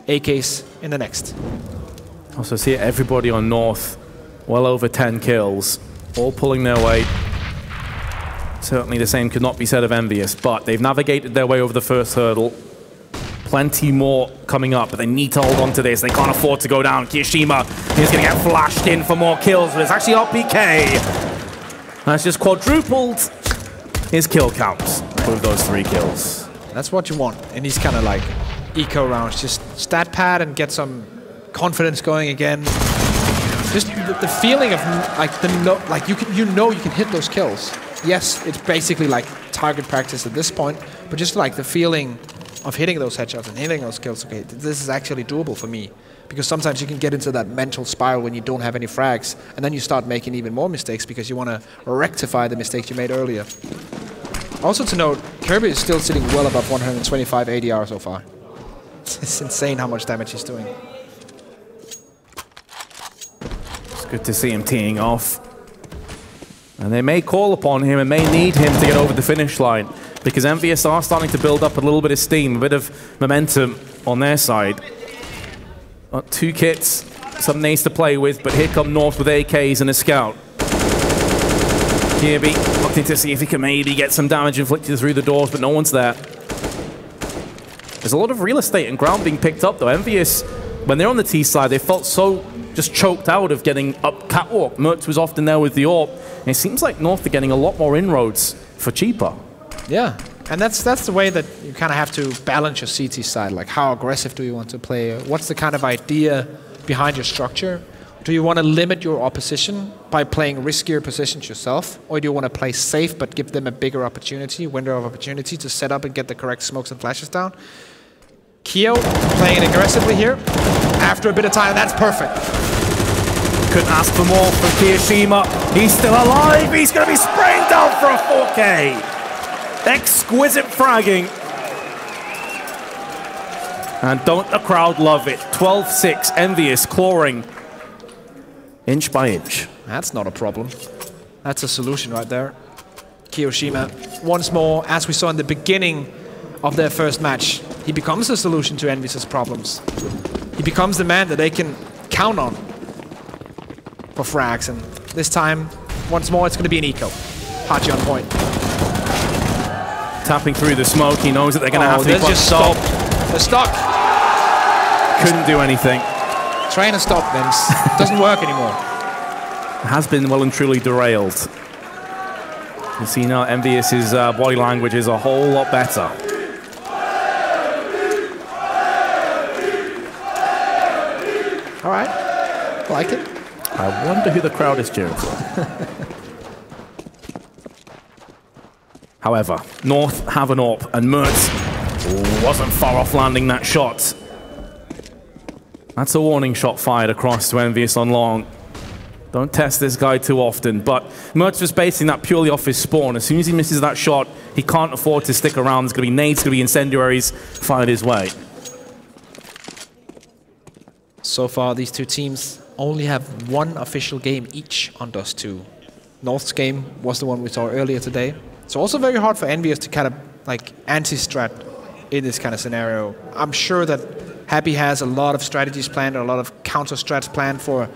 AKs in the next. Also see everybody on North, well over 10 kills, all pulling their weight. Certainly the same could not be said of EnVyUs, but they've navigated their way over the first hurdle. Plenty more coming up, but they need to hold on to this. They can't afford to go down. Kiyoshima is going to get flashed in for more kills, but it's actually RPK. That's just quadrupled his kill counts with those 3 kills. That's what you want in these kind of like eco rounds. Just stat pad and get some confidence going again. Just the feeling of like you know you can hit those kills. Yes, it's basically like target practice at this point, but just like the feeling of hitting those headshots and hitting those kills. Okay, this is actually doable for me. Because sometimes you can get into that mental spiral when you don't have any frags, and then you start making even more mistakes because you want to rectify the mistakes you made earlier. Also to note, Kirby is still sitting well above 125 ADR so far. It's insane how much damage he's doing. It's good to see him teeing off. And they may call upon him and may need him to get over the finish line, because EnVyUs are starting to build up a little bit of steam, a bit of momentum on their side. 2 kits, some nades to play with, but here come North with AKs and a scout. Kirby looking to see if he can maybe get some damage inflicted through the doors, but no one's there. There's a lot of real estate and ground being picked up, though. EnVyUs, when they're on the T side, they felt so just choked out of getting up catwalk. Mertz was often there with the AWP, and it seems like North are getting a lot more inroads for cheaper. Yeah. And that's the way that you kind of have to balance your CT side. Like, how aggressive do you want to play? What's the kind of idea behind your structure? Do you want to limit your opposition by playing riskier positions yourself? Or do you want to play safe but give them a bigger opportunity, window of opportunity to set up and get the correct smokes and flashes down? Kyo playing aggressively here. After a bit of time, that's perfect. Couldn't ask for more from Kiyoshima. He's still alive. He's going to be spraying down for a 4K. Exquisite fragging. And don't the crowd love it? 12-6, EnVyUs clawing inch by inch. That's not a problem. That's a solution right there. Kiyoshima, once more, as we saw in the beginning of their first match, he becomes a solution to EnVyUs' problems. He becomes the man that they can count on for frags. And this time, once more, it's going to be an eco. Hachi on point. Tapping through the smoke, he knows that they're going to have to be just stop. They're stuck. Couldn't do anything. Trying to stop them doesn't work anymore. Has been well and truly derailed. You see now EnVyUs' body language is a whole lot better. All right, I like it. I wonder who the crowd is cheering for. However, North have an AWP, and Mertz wasn't far off landing that shot. That's a warning shot fired across to EnVyUs on long. Don't test this guy too often, but Mertz was basing that purely off his spawn. As soon as he misses that shot, he can't afford to stick around. There's going to be nades, going to be incendiaries fired his way. So far, these two teams only have 1 official game each on Dust 2. North's game was the one we saw earlier today. It's also very hard for EnVyUs to kind of like anti-strat in this kind of scenario. I'm sure that Happy has a lot of strategies planned, or a lot of counter strats planned for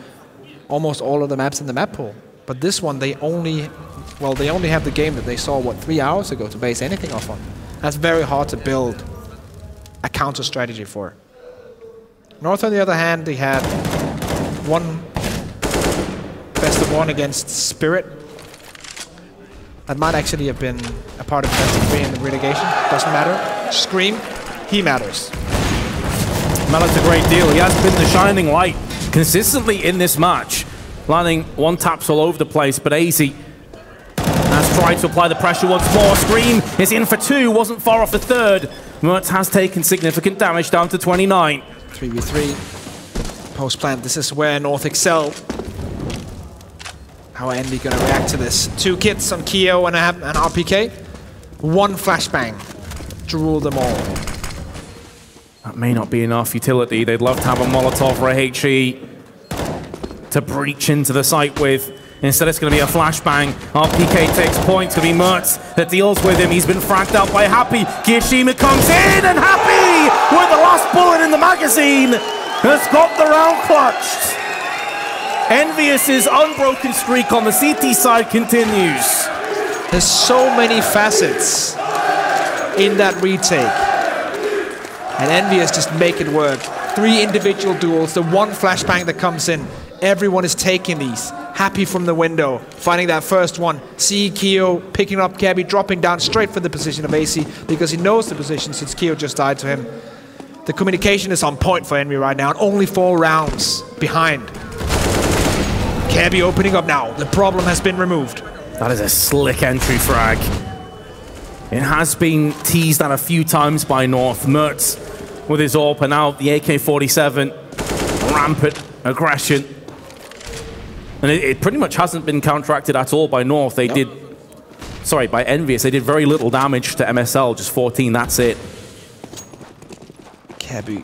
almost all of the maps in the map pool. But this one, they only have the game that they saw, what, 3 hours ago to base anything off on. That's very hard to build a counter strategy for. North, on the other hand, they had one best of one against Spirit. That might actually have been a part of best of 3 in the relegation. Doesn't matter. Scream, he matters. Matters a great deal. He has been the shining light consistently in this match, landing one taps all over the place, but AZ has tried to apply the pressure once more. Scream is in for 2, wasn't far off the 3rd. Mertz has taken significant damage, down to 29. 3v3. Post-plant, this is where North excel. How are Envy going to react to this? 2 kits on Keo and an RPK. 1 flashbang to rule them all. That may not be enough utility. They'd love to have a Molotov or a HE to breach into the site with. Instead, it's going to be a flashbang. RPK takes points. It's going to be Mertz that deals with him. He's been fragged out by Happy. Kirishima comes in, and Happy, with the last bullet in the magazine, has got the round clutched. EnVyUs' unbroken streak on the CT side continues. There's so many facets in that retake. And EnVyUs just make it work. 3 individual duels, the 1 flashbang that comes in. Everyone is taking these. Happy from the window, finding that first one. See Keo picking up Cabby, dropping down straight for the position of AC because he knows the position since Keo just died to him. The communication is on point for Envy right now, and only 4 rounds behind. Cabby opening up now. The problem has been removed. That is a slick entry frag. It has been teased at a few times by North. Mertz with his AWP, and now the AK-47. Rampant aggression. And it pretty much hasn't been counteracted at all by North. They did... Sorry, by EnVyUs. They did very little damage to MSL, just 14, that's it. Cabby.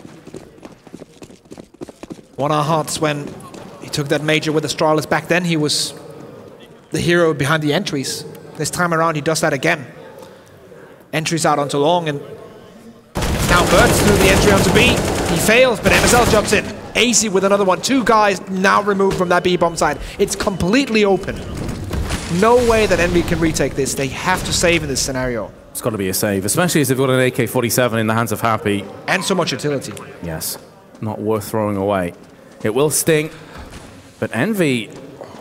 Won our hearts when he took that major with Astralis. Back then, he was the hero behind the entries. This time around, he does that again. Entries out onto long, and now Mertz through the entry onto B. He fails, but MSL jumps in. AC with another one. 2 guys now removed from that B-bomb side. It's completely open. No way that Envy can retake this. They have to save in this scenario. It's got to be a save, especially as they've got an AK-47 in the hands of Happy. And so much utility. Yes, not worth throwing away. It will sting, but Envy,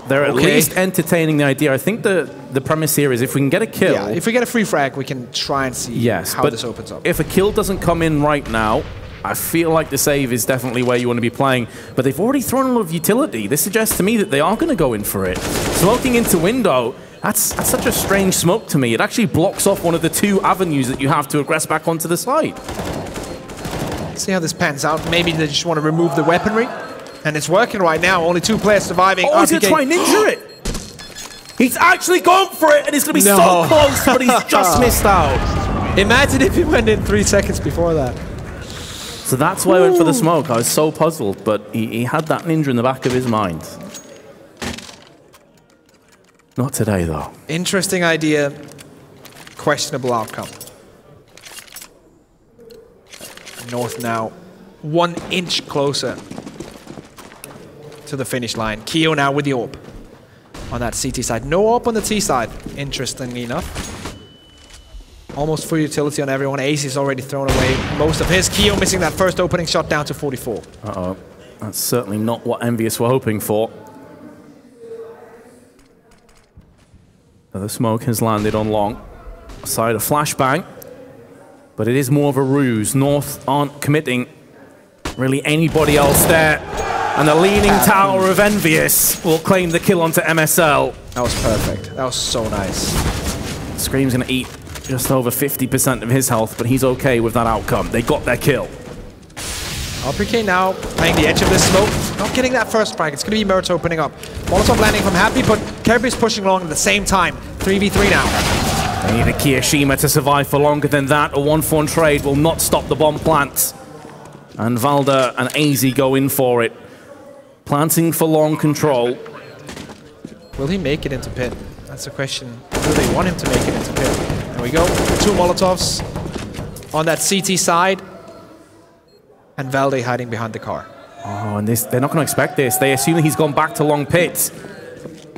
they're at least entertaining the idea. I think the premise here is if we can get a kill... Yeah, if we get a free frag, we can try and see how this opens up. If a kill doesn't come in right now, I feel like the save is definitely where you want to be playing, but they've already thrown a lot of utility. This suggests to me that they are going to go in for it. Smoking into window, that's such a strange smoke to me. It actually blocks off one of the 2 avenues that you have to aggress back onto the site. See how this pans out. Maybe they just want to remove the weaponry. And it's working right now. Only 2 players surviving. Oh, he's going to try and ninja it. He's actually gone for it, and it's going to be so close, but he's just missed out. Imagine if he went in 3 seconds before that. So that's why I went for the smoke. I was so puzzled, but he had that ninja in the back of his mind. Not today, though. Interesting idea. Questionable outcome. North now 1 inch closer to the finish line. Keo now with the AWP on that CT side. No AWP on the T side, interestingly enough. Almost full utility on everyone. Ace is already thrown away most of his. Keo missing that first opening shot, down to 44. Uh-oh. That's certainly not what EnVyUs were hoping for. The smoke has landed on long. Side of flashbang. But it is more of a ruse. North aren't committing really anybody else there. And the leaning tower of EnVyUs will claim the kill onto MSL. That was perfect. That was so nice. Scream's going to eat just over 50% of his health, but he's okay with that outcome. They got their kill. RPK now playing the edge of this smoke. Not getting that first frag. It's going to be Mertz opening up. Molotov landing from Happy, but Kirby's pushing along at the same time. 3v3 now. They need a Kirishima to survive for longer than that. A 1-for-1 trade will not stop the bomb plant. And Valda and AZ go in for it. Planting for long control. Will he make it into pit? That's the question. Do they want him to make it into pit? There we go. 2 Molotovs on that CT side. And Valde hiding behind the car. Oh, and they're not going to expect this. They assume that he's gone back to long pit.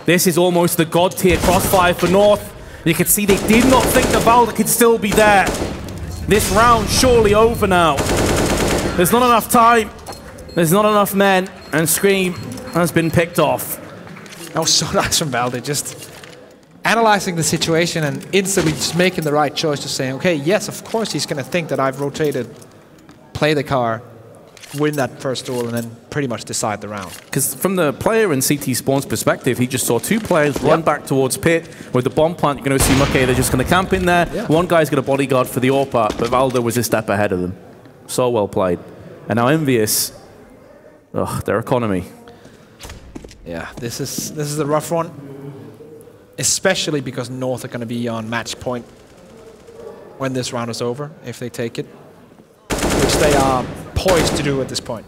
This is almost the god tier crossfire for North. You can see they did not think that Valde could still be there. This round surely over now. There's not enough time. There's not enough men. And Scream has been picked off. That was so nice from Valde, just analyzing the situation and instantly just making the right choice to say, okay, yes, of course he's going to think that I've rotated, play the car, win that first duel, and then pretty much decide the round. Because from the player in CT Spawn's perspective, he just saw 2 players run back towards pit. With the bomb plant, you're going to assume, okay, they're just going to camp in there. One guy's got a bodyguard for the AWP, but Valde was a step ahead of them. So well played. And now EnVyUs, their economy. Yeah, this is a rough one. Especially because North are going to be on match point when this round is over, if they take it. Which they are poised to do at this point.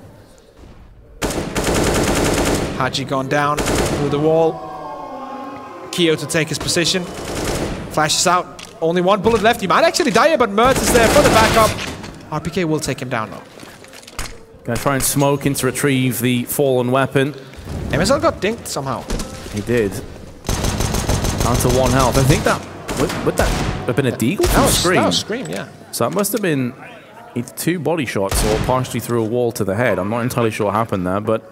Haji gone down through the wall. Keo to take his position. Flashes out. Only 1 bullet left. He might actually die here, but Mertz is there for the backup. RPK will take him down though. Gonna try and smoke in to retrieve the fallen weapon. MSL got dinked somehow. He did. Down to 1 health. I think that would that have been a deagle from Scream? That was Scream, yeah. So that must have been either 2 body shots or partially through a wall to the head. I'm not entirely sure what happened there, but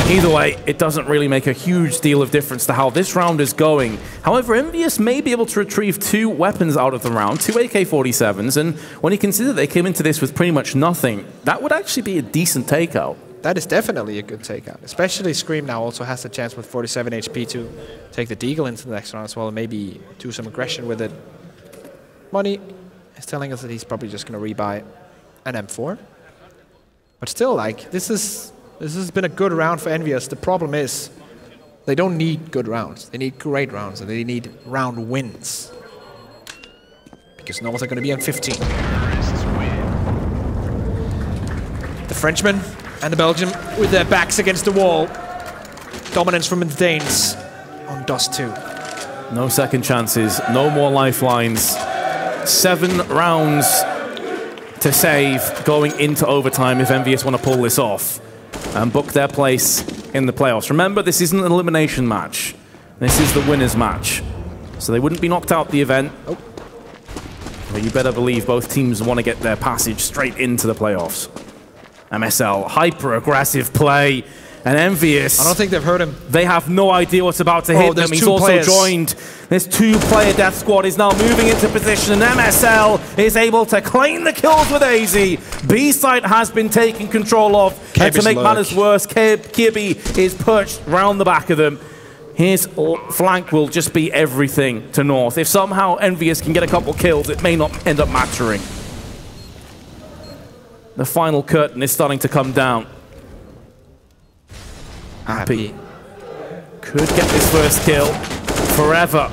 either way, it doesn't really make a huge deal of difference to how this round is going. However, EnVyUs may be able to retrieve 2 weapons out of the round, 2 AK-47s, and when you consider they came into this with pretty much nothing, that would actually be a decent takeout. That is definitely a good takeout. Especially Scream now also has the chance with 47 HP to take the deagle into the next round as well and maybe do some aggression with it. Money is telling us that he's probably just going to rebuy an M4. But still, like, this has been a good round for EnVyUs. The problem is they don't need good rounds. They need great rounds and they need round wins. Because North are going to be on 15. The Frenchman and the Belgian with their backs against the wall. Dominance from the Danes on Dust 2. No second chances, no more lifelines. 7 rounds to save going into overtime if EnVyUs want to pull this off and book their place in the playoffs. Remember, this isn't an elimination match. This is the winner's match. So they wouldn't be knocked out the event. But you better believe both teams want to get their passage straight into the playoffs. MSL, hyper-aggressive play, and EnVyUs. I don't think they've heard him. They have no idea what's about to hit them. He's also joined. This 2-player death squad is now moving into position, and MSL is able to claim the kills with AZ. B-side has been taken control of. And to make matters worse, Kirby is pushed round the back of them. His flank will just be everything to North. If somehow EnVyUs can get a couple kills, it may not end up mattering. The final curtain is starting to come down. Happy could get this first kill. Forever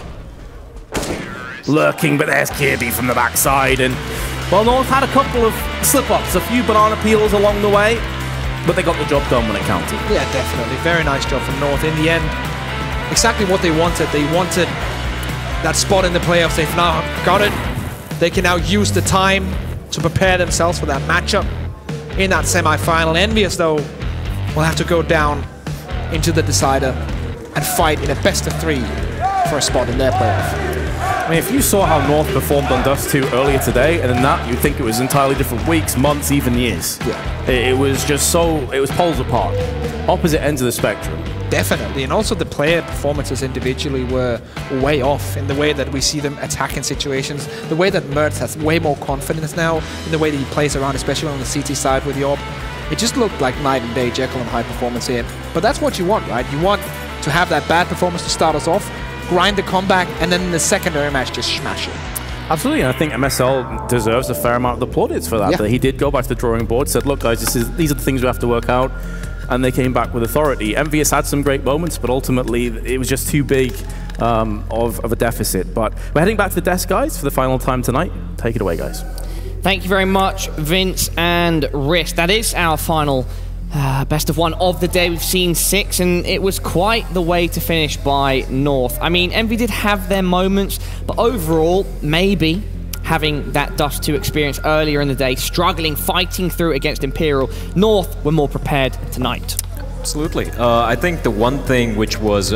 lurking, but there's Kirby from the backside. And well, North had a couple of slip-ups, a few banana peels along the way, but they got the job done when it counted. Yeah, definitely. Very nice job from North. In the end, exactly what they wanted. They wanted that spot in the playoffs. They've now got it. They can now use the time to prepare themselves for that matchup in that semi-final. EnVyUs, though, will have to go down into the decider and fight in a best-of-3 for a spot in their playoff. I mean, if you saw how North performed on Dust 2 earlier today, and then that, you'd think it was entirely different weeks, months, even years. Yeah. It was just so, it was poles apart. Opposite ends of the spectrum. Definitely, and also the player performances individually were way off in the way that we see them attacking situations, the way that Mertz has way more confidence now in the way that he plays around, especially on the CT side with the AWP. It just looked like night and day, Jekyll and Hyde performance here. But that's what you want, right? You want to have that bad performance to start us off, grind the comeback, and then in the secondary match just smash it. Absolutely, and I think MSL deserves a fair amount of the plaudits for that. That he did go back to the drawing board, said, look guys, these are the things we have to work out. And they came back with authority. EnVyUs had some great moments, but ultimately it was just too big of a deficit. But we're heading back to the desk, guys, for the final time tonight. Take it away, guys. Thank you very much, Vince and Risk. That is our final Best of one of the day, we've seen 6, and it was quite the way to finish by North. I mean, Envy did have their moments, but overall, maybe having that Dust 2 experience earlier in the day, struggling, fighting through against Imperial, North were more prepared tonight. Absolutely. I think the one thing which was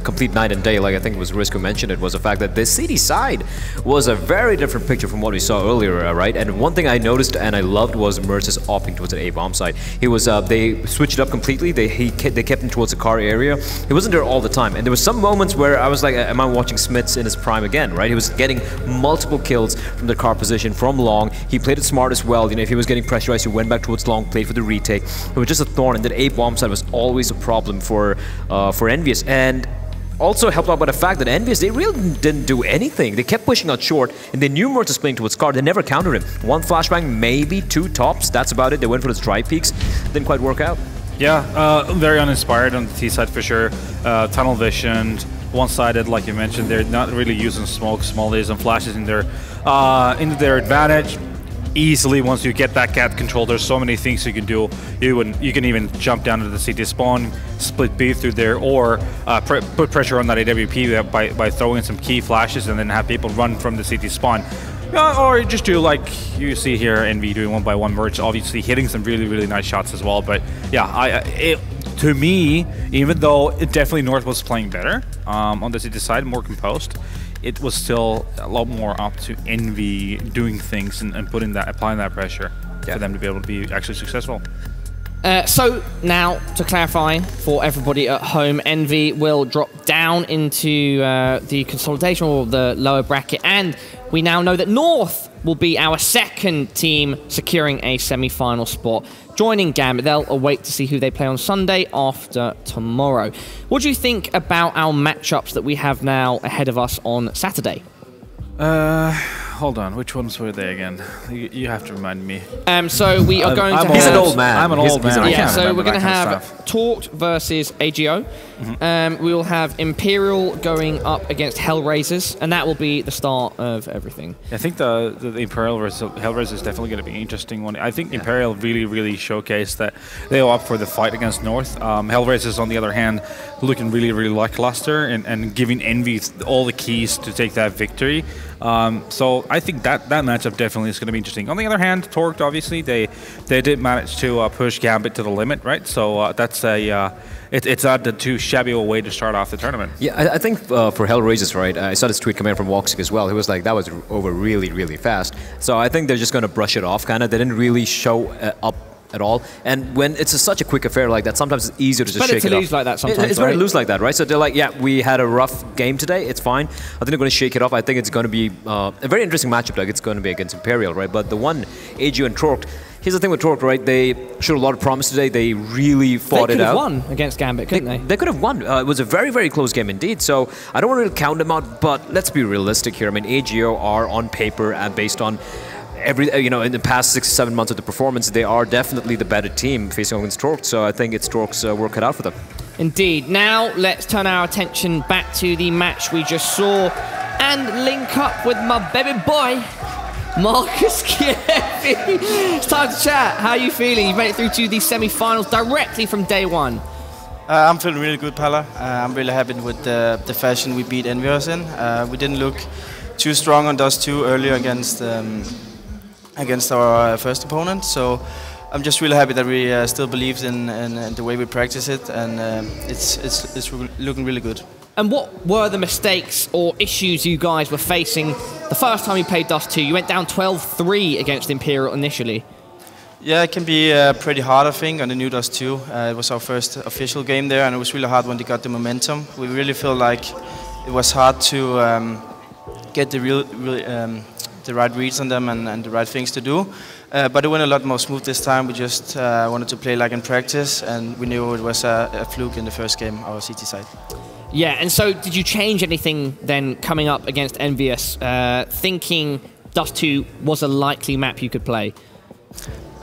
complete night and day, like I think it was Risk who mentioned it, was the fact that the city side was a very different picture from what we saw earlier, right? And one thing I noticed and I loved was Merce's opting towards the A-bomb side. He was, they switched it up completely. They kept him towards the car area. He wasn't there all the time. And there were some moments where I was like, am I watching Smits in his prime again, right? He was getting multiple kills from the car position, from long. He played it smart as well. You know, if he was getting pressurized, he went back towards long, played for the retake. It was just a thorn, and that A-bomb side was always a problem for EnVyUs, and also helped out by the fact that EnVyUs, they really didn't do anything. They kept pushing out short, and they knew Mertz was playing towards car. They never countered him. 1 flashbang, maybe 2 tops. That's about it. They went for the strike peaks. Didn't quite work out. Yeah, very uninspired on the T side for sure. Tunnel vision, one-sided, like you mentioned. They're not really using smoke, small lasers and flashes into their advantage. Easily, once you get that cat control, there's so many things you can do. You can even jump down to the CT spawn, split B through there, or put pressure on that AWP by throwing in some key flashes and then have people run from the CT spawn. Or just do like you see here, Envy doing 1x1 merge, obviously hitting some really, really nice shots as well. But yeah, to me, even though it definitely North was playing better on the CT side, more composed, it was still a lot more up to Envy doing things and applying that pressure for them to be able to be actually successful. So now, to clarify for everybody at home, Envy will drop down into the consolidation or the lower bracket, and we now know that North will be our second team securing a semi-final spot. Joining Gambit, they'll await to see who they play on Sunday after tomorrow. What do you think about our matchups that we have now ahead of us on Saturday? Hold on, which ones were they again? You have to remind me. So we are going to have... He's an old man. I'm an old man. Yeah, so we're going to have Torqued versus AGO. We will have Imperial going up against Hellraisers, and that will be the start of everything. I think the Imperial versus Hellraisers is definitely going to be an interesting one. I think Imperial really, really showcased that they are up for the fight against North. Hellraisers, on the other hand, looking really, really lackluster and giving Envy all the keys to take that victory. So I think that matchup definitely is going to be interesting. On the other hand, Torqued, obviously, they did manage to push Gambit to the limit, right? So that's it's not too shabby a way to start off the tournament. Yeah, I think for Hellraisers, right, I saw this tweet coming from Woxic as well. He was like, that was over really, really fast. So I think they're just going to brush it off, kind of. They didn't really show up at all. And when it's such a quick affair like that, sometimes it's easier to just shake it off. It's better to lose like that sometimes, It's better to lose like that, right? So they're like, yeah, we had a rough game today, it's fine. I think they're going to shake it off. I think it's going to be a very interesting matchup, like it's going to be against Imperial, right? But the one, AGO and Torqued, here's the thing with Torqued, right? They showed a lot of promise today. They really fought it out. They could have won against Gambit, couldn't they? They could have won. It was a very, very close game indeed. So I don't want to count them out, but let's be realistic here. I mean, AGO are on paper and based on in the past 6 to 7 months of the performance, they are definitely the better team facing against Torqued. So I think it's Torqued's work cut out for them. Indeed. Now let's turn our attention back to the match we just saw and link up with my baby boy, Marcus Kiefi. It's time to chat. How are you feeling? You made it through to the semi-finals directly from day one. I'm feeling really good, Pala. I'm really happy with the fashion we beat EnVyUs in. We didn't look too strong on Dust 2 earlier against our first opponent, so I'm just really happy that we still believe in the way we practice it, and it's looking really good. And what were the mistakes or issues you guys were facing the first time you played Dust 2? You went down 12-3 against Imperial initially. Yeah, it can be pretty hard, I think, on the new Dust 2. It was our first official game there, and it was really hard when they got the momentum. We really feel like it was hard to get the right reads on them and the right things to do. But it went a lot more smooth this time. We just wanted to play like in practice, and we knew it was a fluke in the first game, our CT side. Yeah, and so did you change anything then coming up against EnVyUs, thinking Dust 2 was a likely map you could play?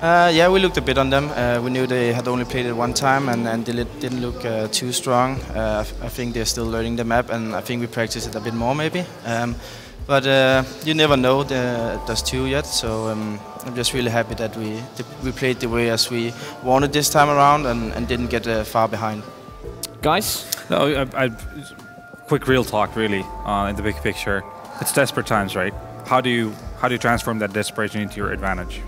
Yeah, we looked a bit on them. We knew they had only played it one time and they didn't look too strong. I think they're still learning the map, and I think we practiced it a bit more maybe. But you never know the Dust 2 yet, so I'm just really happy that we played the way as we wanted this time around and didn't get far behind. Guys? No, quick real talk, really, in the big picture. It's desperate times, right? How do you transform that desperation into your advantage?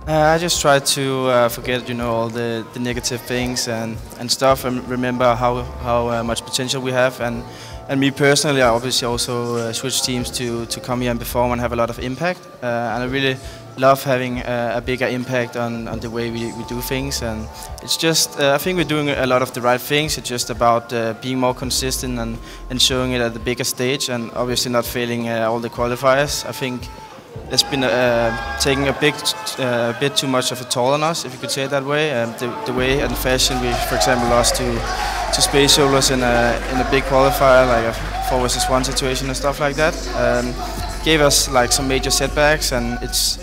I just try to forget, all the negative things and stuff, and remember how much potential we have. And me personally, I obviously also switch teams to come here and perform and have a lot of impact. And I really love having a bigger impact on the way we do things. And it's just, I think we're doing a lot of the right things. It's just about being more consistent and showing it at the bigger stage, and obviously not failing all the qualifiers. I think it's been taking a bit too much of a toll on us, if you could say it that way. The way and fashion we, for example, lost to Space Shoulders in a big qualifier, like a 4 versus 1 situation and stuff like that, gave us like some major setbacks. And it's,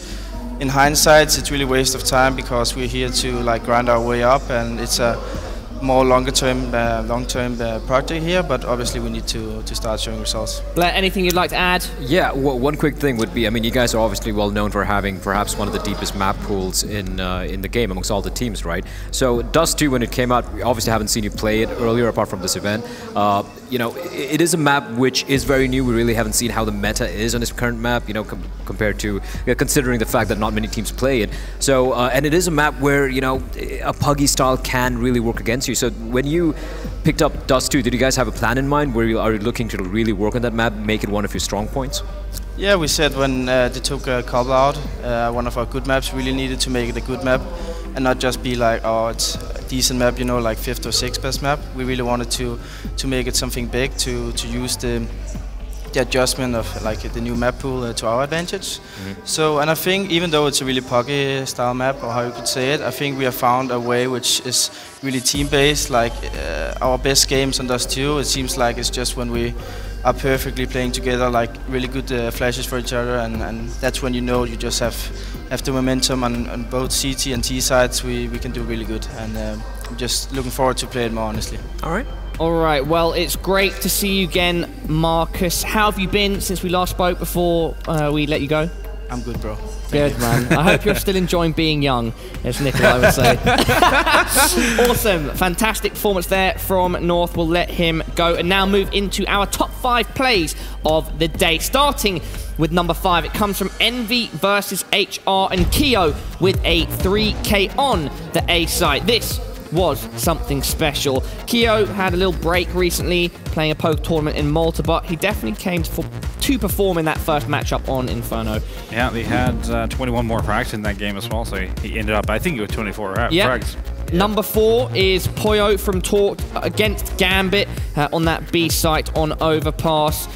in hindsight, it's really a waste of time, because we're here to like grind our way up, and it's a more long-term project here, but obviously we need to start showing results. Blair, anything you'd like to add? Yeah, one quick thing would be, I mean, you guys are obviously well known for having perhaps one of the deepest map pools in the game amongst all the teams, right? So Dust 2, when it came out, we obviously haven't seen you play it earlier apart from this event. It is a map which is very new. We really haven't seen how the meta is on this current map, compared to, considering the fact that not many teams play it. So, and it is a map where, a puggy style can really work against you. So when you picked up Dust 2, did you guys have a plan in mind? Are you looking to really work on that map, make it one of your strong points? Yeah, we said when they took Cobble out, one of our good maps, really needed to make it a good map and not just be like, oh, it's a decent map, like 5th or 6th best map. We really wanted to make it something big, to use the adjustment of like the new map pool to our advantage. So, and I think even though it's a really puggy style map, or how you could say it, I think we have found a way which is really team-based. Like our best games on Dust 2, it seems like it's just when we are perfectly playing together, like really good flashes for each other, and that's when you just have the momentum on both CT and T sides. We can do really good, and I'm just looking forward to play it more honestly. All right, well, it's great to see you again, Marcus. How have you been since we last spoke before we let you go? I'm good, bro. Good, man. I hope you're still enjoying being young, as Nikolai would say. Awesome. Fantastic performance there from North. We'll let him go and now move into our top 5 plays of the day. Starting with number 5, it comes from Envy versus HR and Keo with a 3K on the A side. This was something special. Keo had a little break recently playing a poker tournament in Malta, but he definitely came to perform in that first matchup on Inferno. Yeah, they had 21 more frags in that game as well, so he ended up, I think, with 24 frags. Number 4 is Poyo from Talk against Gambit on that B site on Overpass.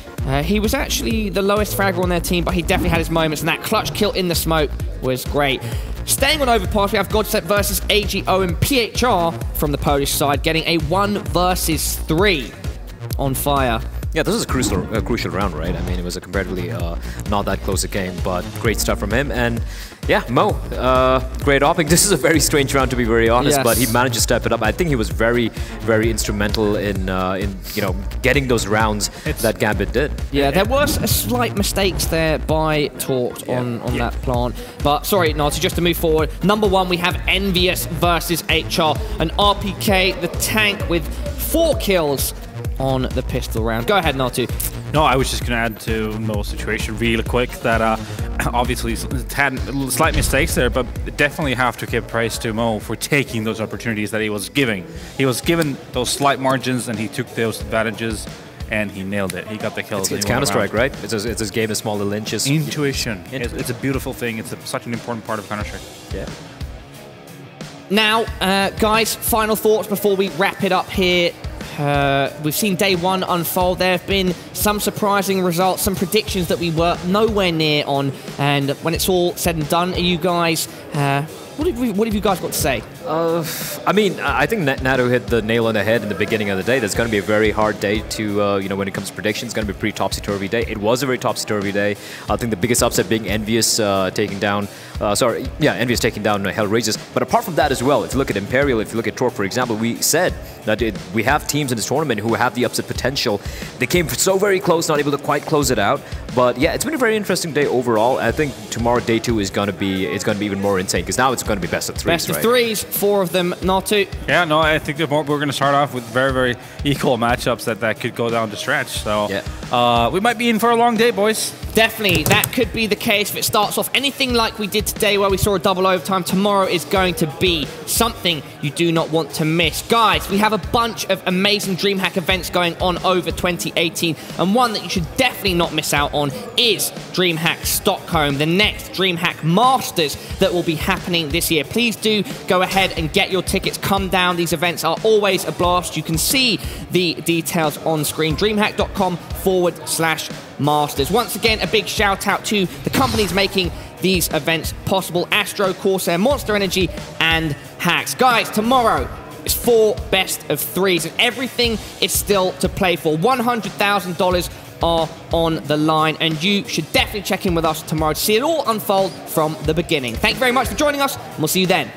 He was actually the lowest fragger on their team, but he definitely had his moments, and that clutch kill in the smoke was great. Staying on Overpass, we have Godset versus AGO and PHR from the Polish side, getting a 1 versus 3 on Fire. Yeah, this is a crucial round, right? I mean, it was a comparatively not that close a game, but great stuff from him. And yeah, Mo, great opping. This is a very strange round, to be very honest, but he managed to step it up. I think he was very, very instrumental in getting those rounds that Gambit did. Yeah, there was a slight mistakes there by Talked on that plant. But sorry, Nati, just to move forward. Number 1, we have EnVyUs versus HR. An RPK, the tank with 4 kills on the pistol round. Go ahead, Natu. No, I was just going to add to Mo's situation real quick that obviously had slight mistakes there, but definitely have to give praise to Mo for taking those opportunities that he was giving. He was given those slight margins and he took those advantages and he nailed it. He got the kills. It's Counter-Strike, right? It's his game of small little inches. Intuition. It's a beautiful thing. It's such an important part of Counter-Strike. Yeah. Now, guys, final thoughts before we wrap it up here. We've seen day 1 unfold. There have been some surprising results, some predictions that we were nowhere near on. And when it's all said and done, are you guys... what have you guys got to say? I mean, I think Nato hit the nail on the head in the beginning of the day. That's going to be a very hard day to, when it comes to predictions. It's going to be a pretty topsy-turvy day. It was a very topsy-turvy day. I think the biggest upset being EnVyUs taking down... EnVyUs taking down Hellraisers. But apart from that as well, if you look at Imperial, if you look at Torque, for example, we said that we have teams in this tournament who have the upset potential. They came so very close, not able to quite close it out. But yeah, it's been a very interesting day overall. I think tomorrow, day 2, is going to be even more insane because now it's going to be best of 3s. Best of 3s, 4 of them, not 2. Yeah, no, I think we're going to start off with very, very equal matchups that could go down the stretch. So we might be in for a long day, boys. Definitely, that could be the case if it starts off anything like we did today where we saw a double overtime. Tomorrow is going to be something you do not want to miss. Guys, we have a bunch of amazing DreamHack events going on over 2018, and one that you should definitely not miss out on is DreamHack Stockholm, the next DreamHack Masters that will be happening this year. Please do go ahead and get your tickets. Come down. These events are always a blast. You can see the details on screen. DreamHack.com/Masters. Once again, a big shout out to the companies making these events possible: Astro, Corsair, Monster Energy, and Hacks. Guys, tomorrow is 4 best of 3s, and everything is still to play for. $100,000 are on the line, and you should definitely check in with us tomorrow to see it all unfold from the beginning. Thank you very much for joining us, and we'll see you then.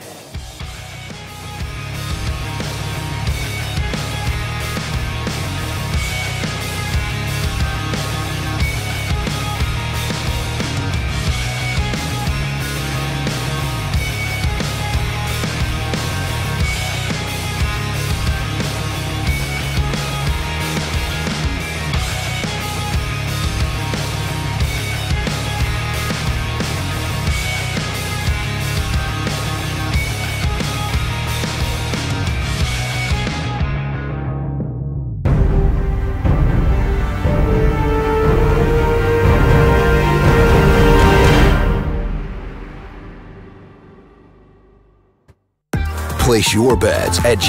Place your bets at